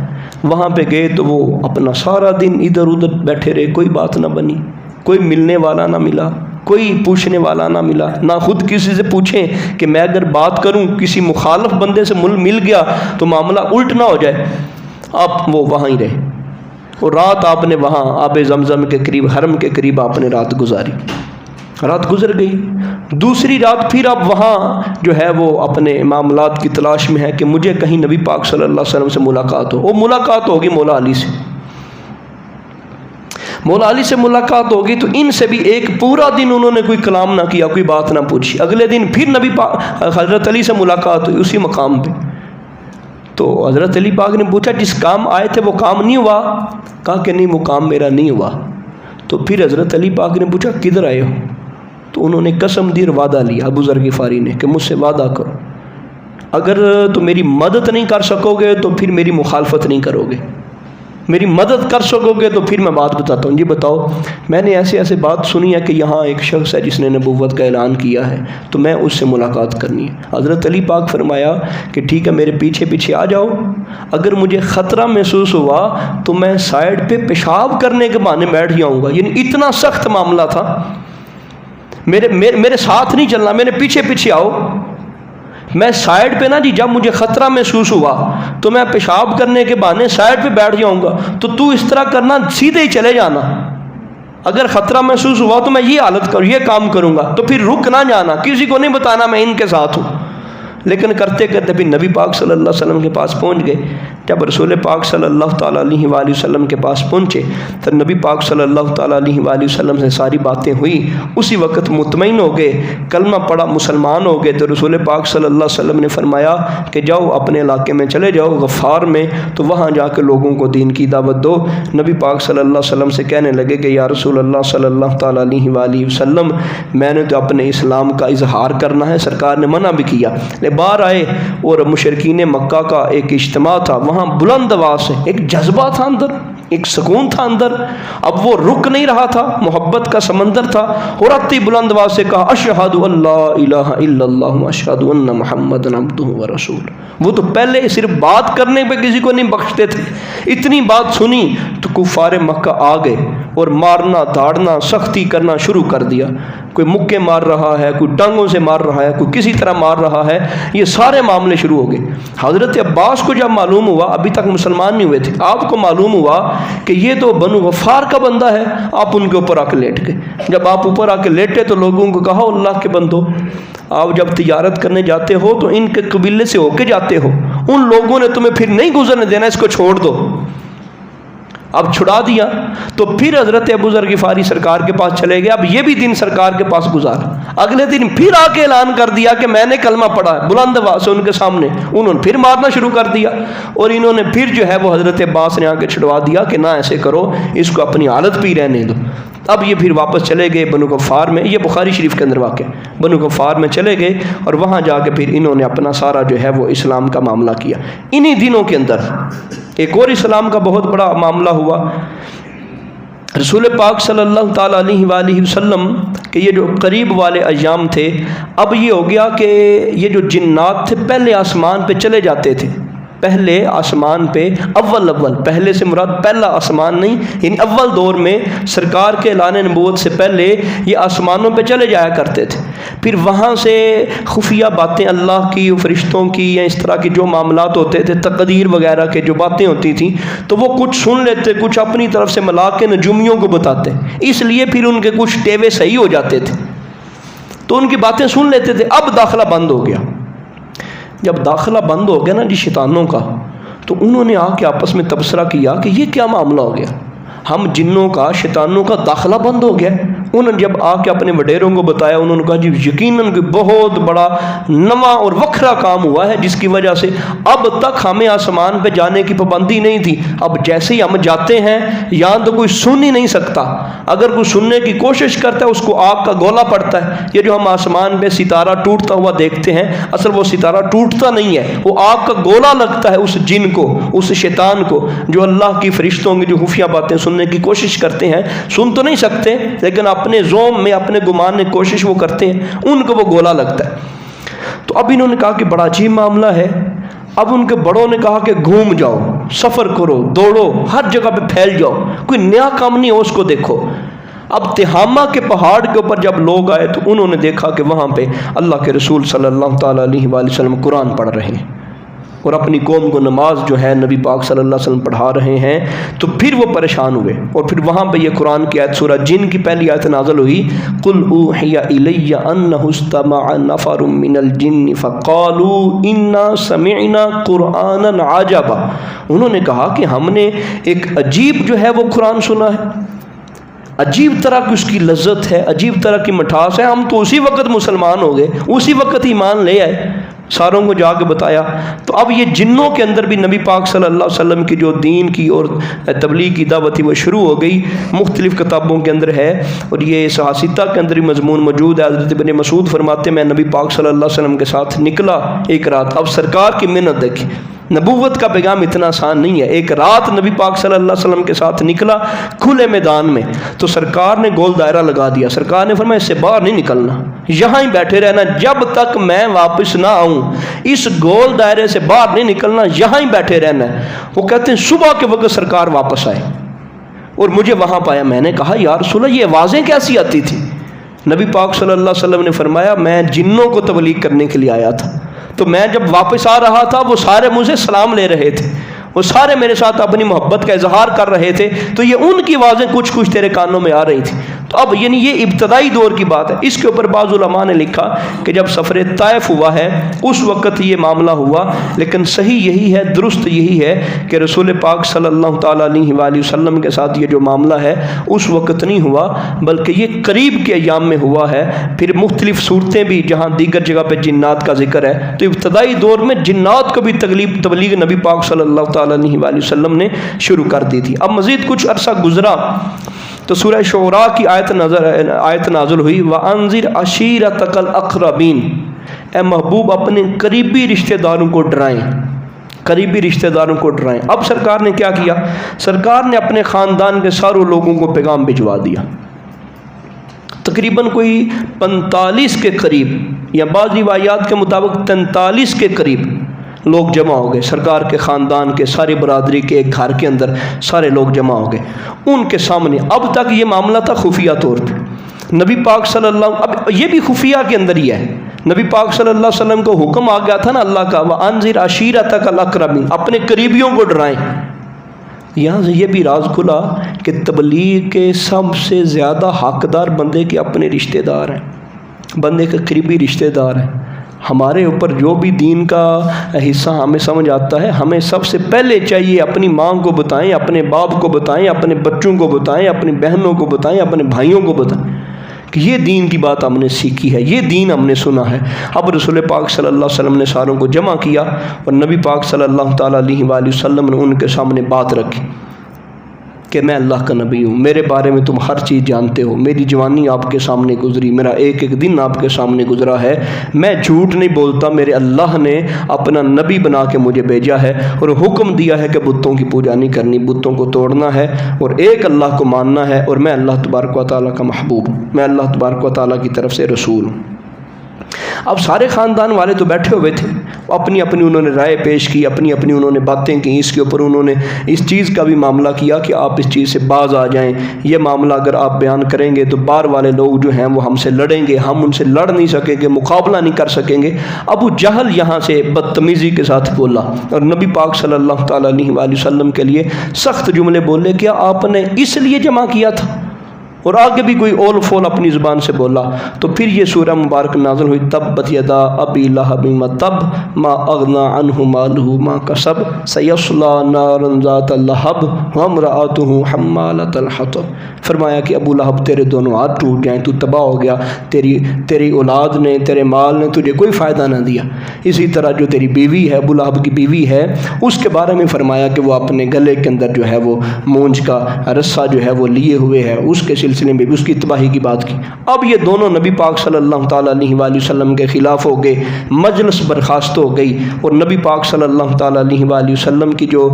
وہاں پہ گئے تو وہ اپنا سارا دن ادھر ادھر بیٹھے رہے، کوئی بات نہ بنی، کوئی ملنے والا نہ ملا، کوئی پوچھنے والا نہ ملا، نہ خود کسی سے پوچھیں کہ میں اگر بات کروں کسی مخالف بندے سے مل گیا تو معاملہ الٹ نہ ہو جائے۔ آپ وہ وہاں ہی رہے، اور رات آپ نے وہاں آب زمزم کے قریب، حرم کے قریب آپ نے رات گزاری۔ رات گزر گئی، دوسری رات پھر آپ وہاں جو ہے وہ اپنے معاملات کی تلاش میں ہے کہ مجھے کہیں نبی پاک صلی اللہ علیہ وسلم سے ملاقات ہو۔ وہ ملاقات ہوگی مولا علی سے، مولا علی سے ملاقات ہوگی تو ان سے بھی ایک پورا دن انہوں نے کوئی کلام نہ کیا، کوئی بات نہ پوچھی۔ اگلے دن پھر نبی پاک حضرت علی سے ملاقات ہوئی اسی مقام پہ، تو حضرت علی پاک نے پوچھا جس کام آئے تھے وہ کام نہیں ہوا؟ کہا کہ نہیں وہ کام میرا نہیں ہوا۔ تو پھر حضرت علی پاک نے پوچھا کدھر آئے ہو؟ تو انہوں نے قسم دی اور وعدہ لیا ابو ذر غفاری نے کہ مجھ سے وعدہ کرو، اگر تو میری مدد نہیں کر سکو گے تو پھر میری مخالفت نہیں کرو گے، میری مدد کر سکو گے تو پھر میں بات بتاتا ہوں۔ جی بتاؤ۔ میں نے ایسے بات سنی ہے کہ یہاں ایک شخص ہے جس نے نبوت کا اعلان کیا ہے، تو میں اس سے ملاقات کرنی ہے۔ حضرت علی پاک فرمایا کہ ٹھیک ہے میرے پیچھے پیچھے آ جاؤ، اگر مجھے خطرہ محسوس ہوا تو میں سائڈ پہ پیشاب کرنے کے بہانے بیٹھ جاؤں گا۔ یعنی اتنا سخت معاملہ تھا، میرے ساتھ نہیں چلنا، میرے پیچھے پیچھے آؤ، میں سائڈ پہ نا جی جب مجھے خطرہ محسوس ہوا تو میں پیشاب کرنے کے بہانے سائڈ پہ بیٹھ جاؤں گا، تو اس طرح کرنا سیدھے ہی چلے جانا۔ اگر خطرہ محسوس ہوا تو میں یہ حالت کروں، یہ کام کروں گا، تو پھر رک نہ جانا، کسی کو نہیں بتانا میں ان کے ساتھ ہوں۔ لیکن کرتے کرتے بھی نبی پاک صلی اللہ علیہ وسلم کے پاس پہنچ گئے۔ جب رسول پاک صلی اللہ تعالیٰ علیہ وآلہ وسلم کے پاس پہنچے تو نبی پاک صلی اللہ تعالیٰ علیہ وآلہ وسلم سے ساری باتیں ہوئی، اسی وقت مطمئن ہو گئے، کلمہ پڑھا، مسلمان ہو گئے۔ تو رسول پاک صلی اللہ علیہ وسلم نے فرمایا کہ جاؤ اپنے علاقے میں چلے جاؤ غفار میں، تو وہاں جا کے لوگوں کو دین کی دعوت دو۔ نبی پاک صلی اللہ علیہ وسلم سے کہنے لگے کہ یا رسول اللہ صلی اللہ تعالیٰ علیہ وآلہ وسلم میں نے تو اپنے اسلام کا اظہار کرنا ہے، سرکار نے منع بھی کیا۔ باہر آئے اور مشرکین مکہ کا ایک اجتماع تھا، وہاں بلند آواز سے ایک جذبہ تھا اندر، ایک سکون تھا اندر، اب وہ رک نہیں رہا تھا، محبت کا سمندر تھا، اور اتی بلند آواز سے کہا اشہد ان لا الہ الا اللہ اشہد ان محمد عبدہ ورسولہ۔ وہ تو پہلے صرف بات کرنے پہ کسی کو نہیں بخشتے تھے، اتنی بات سنی تو کفار مکہ آ گئے اور مارنا دھاڑنا سختی کرنا شروع کر دیا۔ کوئی مکے مار رہا ہے، کوئی ڈانگوں سے مار رہا ہے، کوئی کسی طرح مار رہا ہے، یہ سارے معاملے شروع ہو گئے۔ حضرت عباس کو جب معلوم ہوا، ابھی تک مسلمان نہیں ہوئے تھے، آپ کو معلوم ہوا کہ یہ تو بنو غفار کا بندہ ہے، آپ ان کے اوپر آ کے لیٹ گئے۔ جب آپ اوپر آ کے لیٹے تو لوگوں کو کہا اللہ کے بندو، آپ جب تجارت کرنے جاتے ہو تو ان کے قبیلے سے ہو کے جاتے ہو، ان لوگوں نے تمہیں پھر نہیں گزرنے دینا، اس کو چھوڑ دو۔ اب چھڑا دیا تو پھر حضرت ابو ذر غفاری سرکار کے پاس چلے گئے۔ اب یہ بھی دن سرکار کے پاس گزارا، اگلے دن پھر آ کے اعلان کر دیا کہ میں نے کلمہ پڑھا ہے، بلند آواز سے ان کے سامنے۔ انہوں نے پھر مارنا شروع کر دیا، اور انہوں نے پھر جو ہے وہ حضرت عباس نے آ کے چھڑوا دیا کہ نہ ایسے کرو، اس کو اپنی حالت پہ رہنے دو۔ اب یہ پھر واپس چلے گئے بنو غفار میں، یہ بخاری شریف کے اندر واقع ہے، بنو غفار میں چلے گئے اور وہاں جا کے پھر انہوں نے اپنا سارا جو ہے وہ اسلام کا معاملہ کیا۔ انہی دنوں کے اندر ایک اور اسلام کا بہت بڑا معاملہ ہوا۔ رسول پاک صلی اللہ تعالیٰ علیہ وآلہ وسلم کہ یہ جو قریب والے ایام تھے، اب یہ ہو گیا کہ یہ جو جنات تھے پہلے آسمان پہ چلے جاتے تھے، پہلے آسمان پہ اول پہلے سے مراد پہلا آسمان نہیں، یعنی اول دور میں سرکار کے اعلان نبوت سے پہلے یہ آسمانوں پہ چلے جایا کرتے تھے، پھر وہاں سے خفیہ باتیں اللہ کی، فرشتوں کی یا اس طرح کے جو معاملات ہوتے تھے، تقدیر وغیرہ کے جو باتیں ہوتی تھیں، تو وہ کچھ سن لیتے، کچھ اپنی طرف سے ملا کے نجومیوں کو بتاتے، اس لیے پھر ان کے کچھ ٹیوے صحیح ہو جاتے تھے، تو ان کی باتیں سن لیتے تھے۔ اب داخلہ بند ہو گیا، جب داخلہ بند ہو گیا نا جی شیطانوں کا، تو انہوں نے آ کے آپس میں تبصرہ کیا کہ یہ کیا معاملہ ہو گیا، ہم جنوں کا شیطانوں کا داخلہ بند ہو گیا۔ انہوں نے جب آ کے اپنے وڈیروں کو بتایا، انہوں نے کہا جی یقیناً کہ بہت بڑا نواں اور وکھرا کام ہوا ہے، جس کی وجہ سے اب تک ہمیں آسمان پہ جانے کی پابندی نہیں تھی، اب جیسے ہی ہم جاتے ہیں یہاں تو کوئی سن ہی نہیں سکتا، اگر کوئی سننے کی کوشش کرتا ہے اس کو آگ کا گولا پڑتا ہے۔ یہ جو ہم آسمان پہ ستارہ ٹوٹتا ہوا دیکھتے ہیں، اصل وہ ستارہ ٹوٹتا نہیں ہے، وہ آگ کا گولا لگتا ہے اس جن کو، اس شیطان کو، جو اللہ کی فرشتوں کی جو خفیہ باتیں سننے کی کوشش کرتے ہیں، سن تو نہیں سکتے لیکن اپنے زوم میں اپنے گمان کی کوشش وہ کرتے ہیں، ان کو وہ گولا لگتا ہے۔ تو اب انہوں نے کہا کہ بڑا عجیب معاملہ ہے۔ اب ان کے بڑوں نے کہا کہ گھوم جاؤ، سفر کرو، دوڑو، ہر جگہ پہ پھیل جاؤ، کوئی نیا کام نہیں ہو اس کو دیکھو۔ اب تہامہ کے پہاڑ کے اوپر جب لوگ آئے تو انہوں نے دیکھا کہ وہاں پہ اللہ کے رسول صلی اللہ تعالیٰ علیہ وآلہ وسلم قرآن پڑھ رہے ہیں اور اپنی قوم کو نماز جو ہے نبی پاک صلی اللہ علیہ وسلم پڑھا رہے ہیں۔ تو پھر وہ پریشان ہوئے اور پھر وہاں پہ یہ قرآن کی آیت سورہ جن کی پہلی آیت نازل ہوئی، قُلْ أُوحِيَ إِلَيَّ أَنَّهُ اسْتَمَعَ نَفَرٌ مِّنَ الْجِنِّ فَقَالُوا إِنَّا سَمِعْنَا قُرْآنًا عَجَبًا۔ انہوں نے کہا کہ ہم نے ایک عجیب جو ہے وہ قرآن سنا ہے، عجیب طرح کی اس کی لذت ہے، عجیب طرح کی مٹھاس ہے، ہم تو اسی وقت مسلمان ہو گئے، اسی وقت ایمان لے آئے، ساروں کو جا کے بتایا۔ تو اب یہ جنوں کے اندر بھی نبی پاک صلی اللہ علیہ وسلم کی جو دین کی اور تبلیغ کی دعوت تھی وہ شروع ہو گئی، مختلف کتابوں کے اندر ہے، اور یہ صحافتہ کے اندر ہی مضمون موجود ہے۔ حضرت ابن مسعود فرماتے ہیں میں نبی پاک صلی اللہ علیہ وسلم کے ساتھ نکلا ایک رات۔ اب سرکار کی محنت دیکھیں، نبوت کا پیغام اتنا آسان نہیں ہے۔ ایک رات نبی پاک صلی اللہ علیہ وسلم کے ساتھ نکلا کھلے میدان میں، تو سرکار نے گول دائرہ لگا دیا۔ سرکار نے فرمایا اس سے باہر نہیں نکلنا، یہاں ہی بیٹھے رہنا جب تک میں واپس نہ آؤں، اس گول دائرے سے باہر نہیں نکلنا، یہاں ہی بیٹھے رہنا ہے۔ وہ کہتے ہیں صبح کے وقت سرکار واپس آئے اور مجھے وہاں پایا۔ میں نے کہا یا رسول اللہ یہ آوازیں کیسی آتی تھی؟ نبی پاک صلی اللہ علیہ وسلم نے فرمایا میں جنوں کو تبلیغ کرنے کے لیے آیا تھا، تو میں جب واپس آ رہا تھا وہ سارے مجھے سلام لے رہے تھے، وہ سارے میرے ساتھ اپنی محبت کا اظہار کر رہے تھے، تو یہ ان کی آوازیں کچھ کچھ تیرے کانوں میں آ رہی تھی۔ تو اب یعنی یہ ابتدائی دور کی بات ہے۔ اس کے اوپر بعض علماء نے لکھا کہ جب سفر طائف ہوا ہے اس وقت یہ معاملہ ہوا، لیکن صحیح یہی ہے، درست یہی ہے کہ رسول پاک صلی اللہ تعالیٰ علیہ وآلہ وسلم کے ساتھ یہ جو معاملہ ہے اس وقت نہیں ہوا، بلکہ یہ قریب کے ایام میں ہوا ہے۔ پھر مختلف صورتیں بھی جہاں دیگر جگہ پہ جنات کا ذکر ہے، تو ابتدائی دور میں جنات کو بھی تبلیغ نبی پاک صلی اللہ تعالیٰ علیہ وآلہ وسلم نے شروع کر دی تھی۔ اب مزید کچھ عرصہ گزرا تو سورہ شعراء کی آیت نازل ہوئی، وَأَنذِرْ عَشِيرَتَكَ الْأَقْرَبِينَ، اے محبوب اپنے قریبی رشتہ داروں کو ڈرائیں، قریبی رشتہ داروں کو ڈرائیں۔ اب سرکار نے کیا کیا؟ سرکار نے اپنے خاندان کے ساروں لوگوں کو پیغام بھجوا دیا، تقریباً کوئی 45 کے قریب یا بعض روایات کے مطابق 43 کے قریب لوگ جمع ہو گئے۔ سرکار کے خاندان کے ساری برادری کے ایک گھر کے اندر سارے لوگ جمع ہو گئے ان کے سامنے۔ اب تک یہ معاملہ تھا خفیہ طور پہ، نبی پاک صلی اللہ، اب یہ بھی خفیہ کے اندر ہی ہے۔ نبی پاک صلی اللہ علیہ وسلم کو حکم آ گیا تھا نا اللہ کا، وَأَنذِرْ عَشِيرَتَكَ الْأَقْرَبِينَ، اپنے قریبیوں کو ڈرائیں۔ یہاں سے یہ بھی راز کھلا کہ تبلیغ کے سب سے زیادہ حقدار بندے کے اپنے رشتہ دار ہیں، بندے کے قریبی رشتہ دار ہیں۔ ہمارے اوپر جو بھی دین کا حصہ ہمیں سمجھ آتا ہے، ہمیں سب سے پہلے چاہیے اپنی ماں کو بتائیں، اپنے باپ کو بتائیں، اپنے بچوں کو بتائیں، اپنی بہنوں کو بتائیں، اپنے بھائیوں کو بتائیں کہ یہ دین کی بات ہم نے سیکھی ہے، یہ دین ہم نے سنا ہے۔ اب رسول پاک صلی اللہ علیہ وسلم نے ساروں کو جمع کیا اور نبی پاک صلی اللہ تعالیٰ علیہ وآلہ وسلم نے ان کے سامنے بات رکھی کہ میں اللہ کا نبی ہوں، میرے بارے میں تم ہر چیز جانتے ہو، میری جوانی آپ کے سامنے گزری، میرا ایک ایک دن آپ کے سامنے گزرا ہے، میں جھوٹ نہیں بولتا، میرے اللہ نے اپنا نبی بنا کے مجھے بھیجا ہے اور حکم دیا ہے کہ بتوں کی پوجا نہیں کرنی، بتوں کو توڑنا ہے اور ایک اللہ کو ماننا ہے، اور میں اللہ تبارک و تعالیٰ کا محبوب ہوں، میں اللہ تبارک و تعالیٰ کی طرف سے رسول ہوں۔ اب سارے خاندان والے تو بیٹھے ہوئے تھے، اپنی اپنی انہوں نے رائے پیش کی، اپنی اپنی انہوں نے باتیں کی، اس کے اوپر انہوں نے اس چیز کا بھی معاملہ کیا کہ آپ اس چیز سے باز آ جائیں، یہ معاملہ اگر آپ بیان کریں گے تو باہر والے لوگ جو ہیں وہ ہم سے لڑیں گے، ہم ان سے لڑ نہیں سکیں گے، مقابلہ نہیں کر سکیں گے۔ ابو جہل یہاں سے بدتمیزی کے ساتھ بولا اور نبی پاک صلی اللہ تعالیٰ علیہ وآلہ وسلم کے لیے سخت جملے بولے، کیا آپ نے اس لیے جمع کیا تھا؟ اور آگے بھی کوئی اول فول اپنی زبان سے بولا تو پھر یہ سورہ مبارک نازل ہوئی، تبت یدا ابی لہب وتب ما اغنی عنہ مالہ ما کسب سیصلی نارا ذات لہب وامرأتہ حمالۃ الحطب۔ فرمایا کہ ابو لہب تیرے دونوں ہاتھ ٹوٹ جائیں، تو تباہ ہو گیا، تیری اولاد نے، تیرے مال نے تجھے کوئی فائدہ نہ دیا۔ اسی طرح جو تیری بیوی ہے، ابو لہب کی بیوی ہے، اس کے بارے میں فرمایا کہ وہ اپنے گلے کے اندر جو ہے وہ مونج کا رسہ جو ہے وہ لیے ہوئے ہے، اس کے سلسلے میں بھی اس کی تباہی کی بات کی۔ اب یہ دونوں نبی پاک صلی اللہ تعالیٰ علیہ وآلہ وسلم کے خلاف ہو گئے، مجلس برخاست ہو گئی، اور نبی پاک صلی اللہ تعالیٰ علیہ وآلہ وسلم کی جو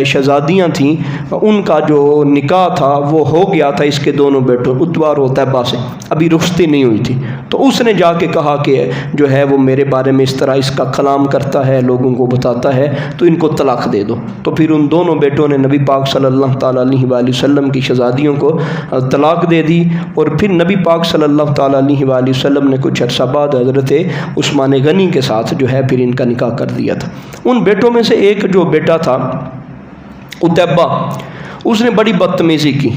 شہزادیاں تھیں ان کا جو نکاح تھا وہ ہو گیا تھا اس کے دونوں بیٹوں عتبہ اور عتیبہ سے، ابھی رخصتی نہیں ہوئی تھی۔ تو اس نے جا کے کہا کہ جو ہے وہ میرے بارے میں اس طرح اس کا کلام کرتا ہے، لوگوں کو بتاتا ہے، تو ان کو طلاق دے دو۔ تو پھر ان دونوں بیٹوں نے نبی پاک صلی اللہ تعالیٰ علیہ وآلہ وسلم کی شہزادیوں کو طلاق دے دی، اور پھر نبی پاک صلی اللہ تعالیٰ علیہ وآلہ وسلم نے کچھ عرصہ بعد حضرت عثمان غنی کے ساتھ جو ہے پھر ان کا نکاح کر دیا تھا۔ ان بیٹوں میں سے ایک جو بیٹا تھا عتیبہ، اس نے بڑی بدتمیزی کی،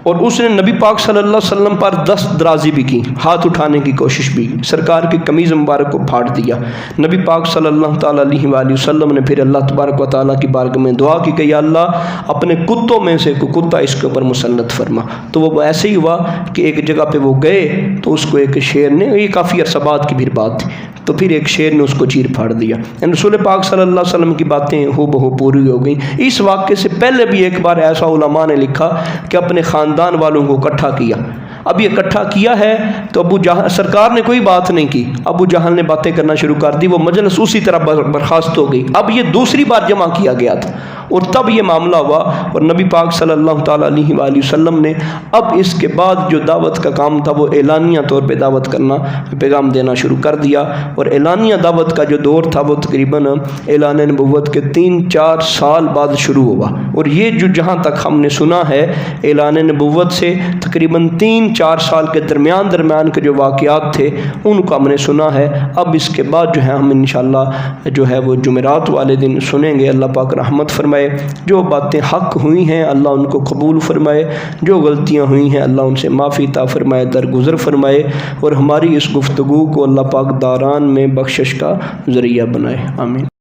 اور اس نے نبی پاک صلی اللہ علیہ وسلم پر دست درازی بھی کی، ہاتھ اٹھانے کی کوشش بھی کی، سرکار کی قمیض مبارک کو پھاڑ دیا۔ نبی پاک صلی اللہ تعالیٰ علیہ وآلہ وسلم نے پھر اللہ تبارک و تعالیٰ کی بارگاہ میں دعا کی کہ یا اللہ اپنے کتوں میں سے کوئی کتا اس کے اوپر مسلط فرما۔ تو وہ ایسے ہی ہوا کہ ایک جگہ پہ وہ گئے تو اس کو ایک شیر نے، یہ کافی عرصہ بعد کی پھر بات تھی، تو پھر ایک شیر نے اس کو چیر پھاڑ دیا۔ رسول پاک صلی اللہ علیہ وسلم کی باتیں ہو بہو پوری ہو گئیں۔ اس واقعے سے پہلے بھی ایک بار ایسا علماء نے لکھا کہ اپنے خاندان والوں کو اکٹھا کیا۔ اب یہ اکٹھا کیا ہے تو ابو جہل، سرکار نے کوئی بات نہیں کی، ابو جہل نے باتیں کرنا شروع کر دی، وہ مجلس اسی طرح برخاست ہو گئی۔ اب یہ دوسری بار جمع کیا گیا تھا، اور تب یہ معاملہ ہوا، اور نبی پاک صلی اللہ تعالیٰ علیہ وآلہ وسلم نے اب اس کے بعد جو دعوت کا کام تھا وہ اعلانیہ طور پہ دعوت کرنا، پیغام دینا شروع کر دیا۔ اور اعلانیہ دعوت کا جو دور تھا وہ تقریباً اعلان نبوت کے 3-4 سال بعد شروع ہوا، اور یہ جو جہاں تک ہم نے سنا ہے اعلان نبوت سے تقریباً 3-4 سال کے درمیان کے جو واقعات تھے ان کو ہم نے سنا ہے۔ اب اس کے بعد جو ہے ہم انشاءاللہ جو ہے وہ جمعرات والے دن سنیں گے۔ اللہ پاک رحمت فرمائے، جو باتیں حق ہوئی ہیں اللہ ان کو قبول فرمائے، جو غلطیاں ہوئی ہیں اللہ ان سے معافی عطا فرمائے، درگزر فرمائے، اور ہماری اس گفتگو کو اللہ پاک داران میں بخشش کا ذریعہ بنائے، آمین۔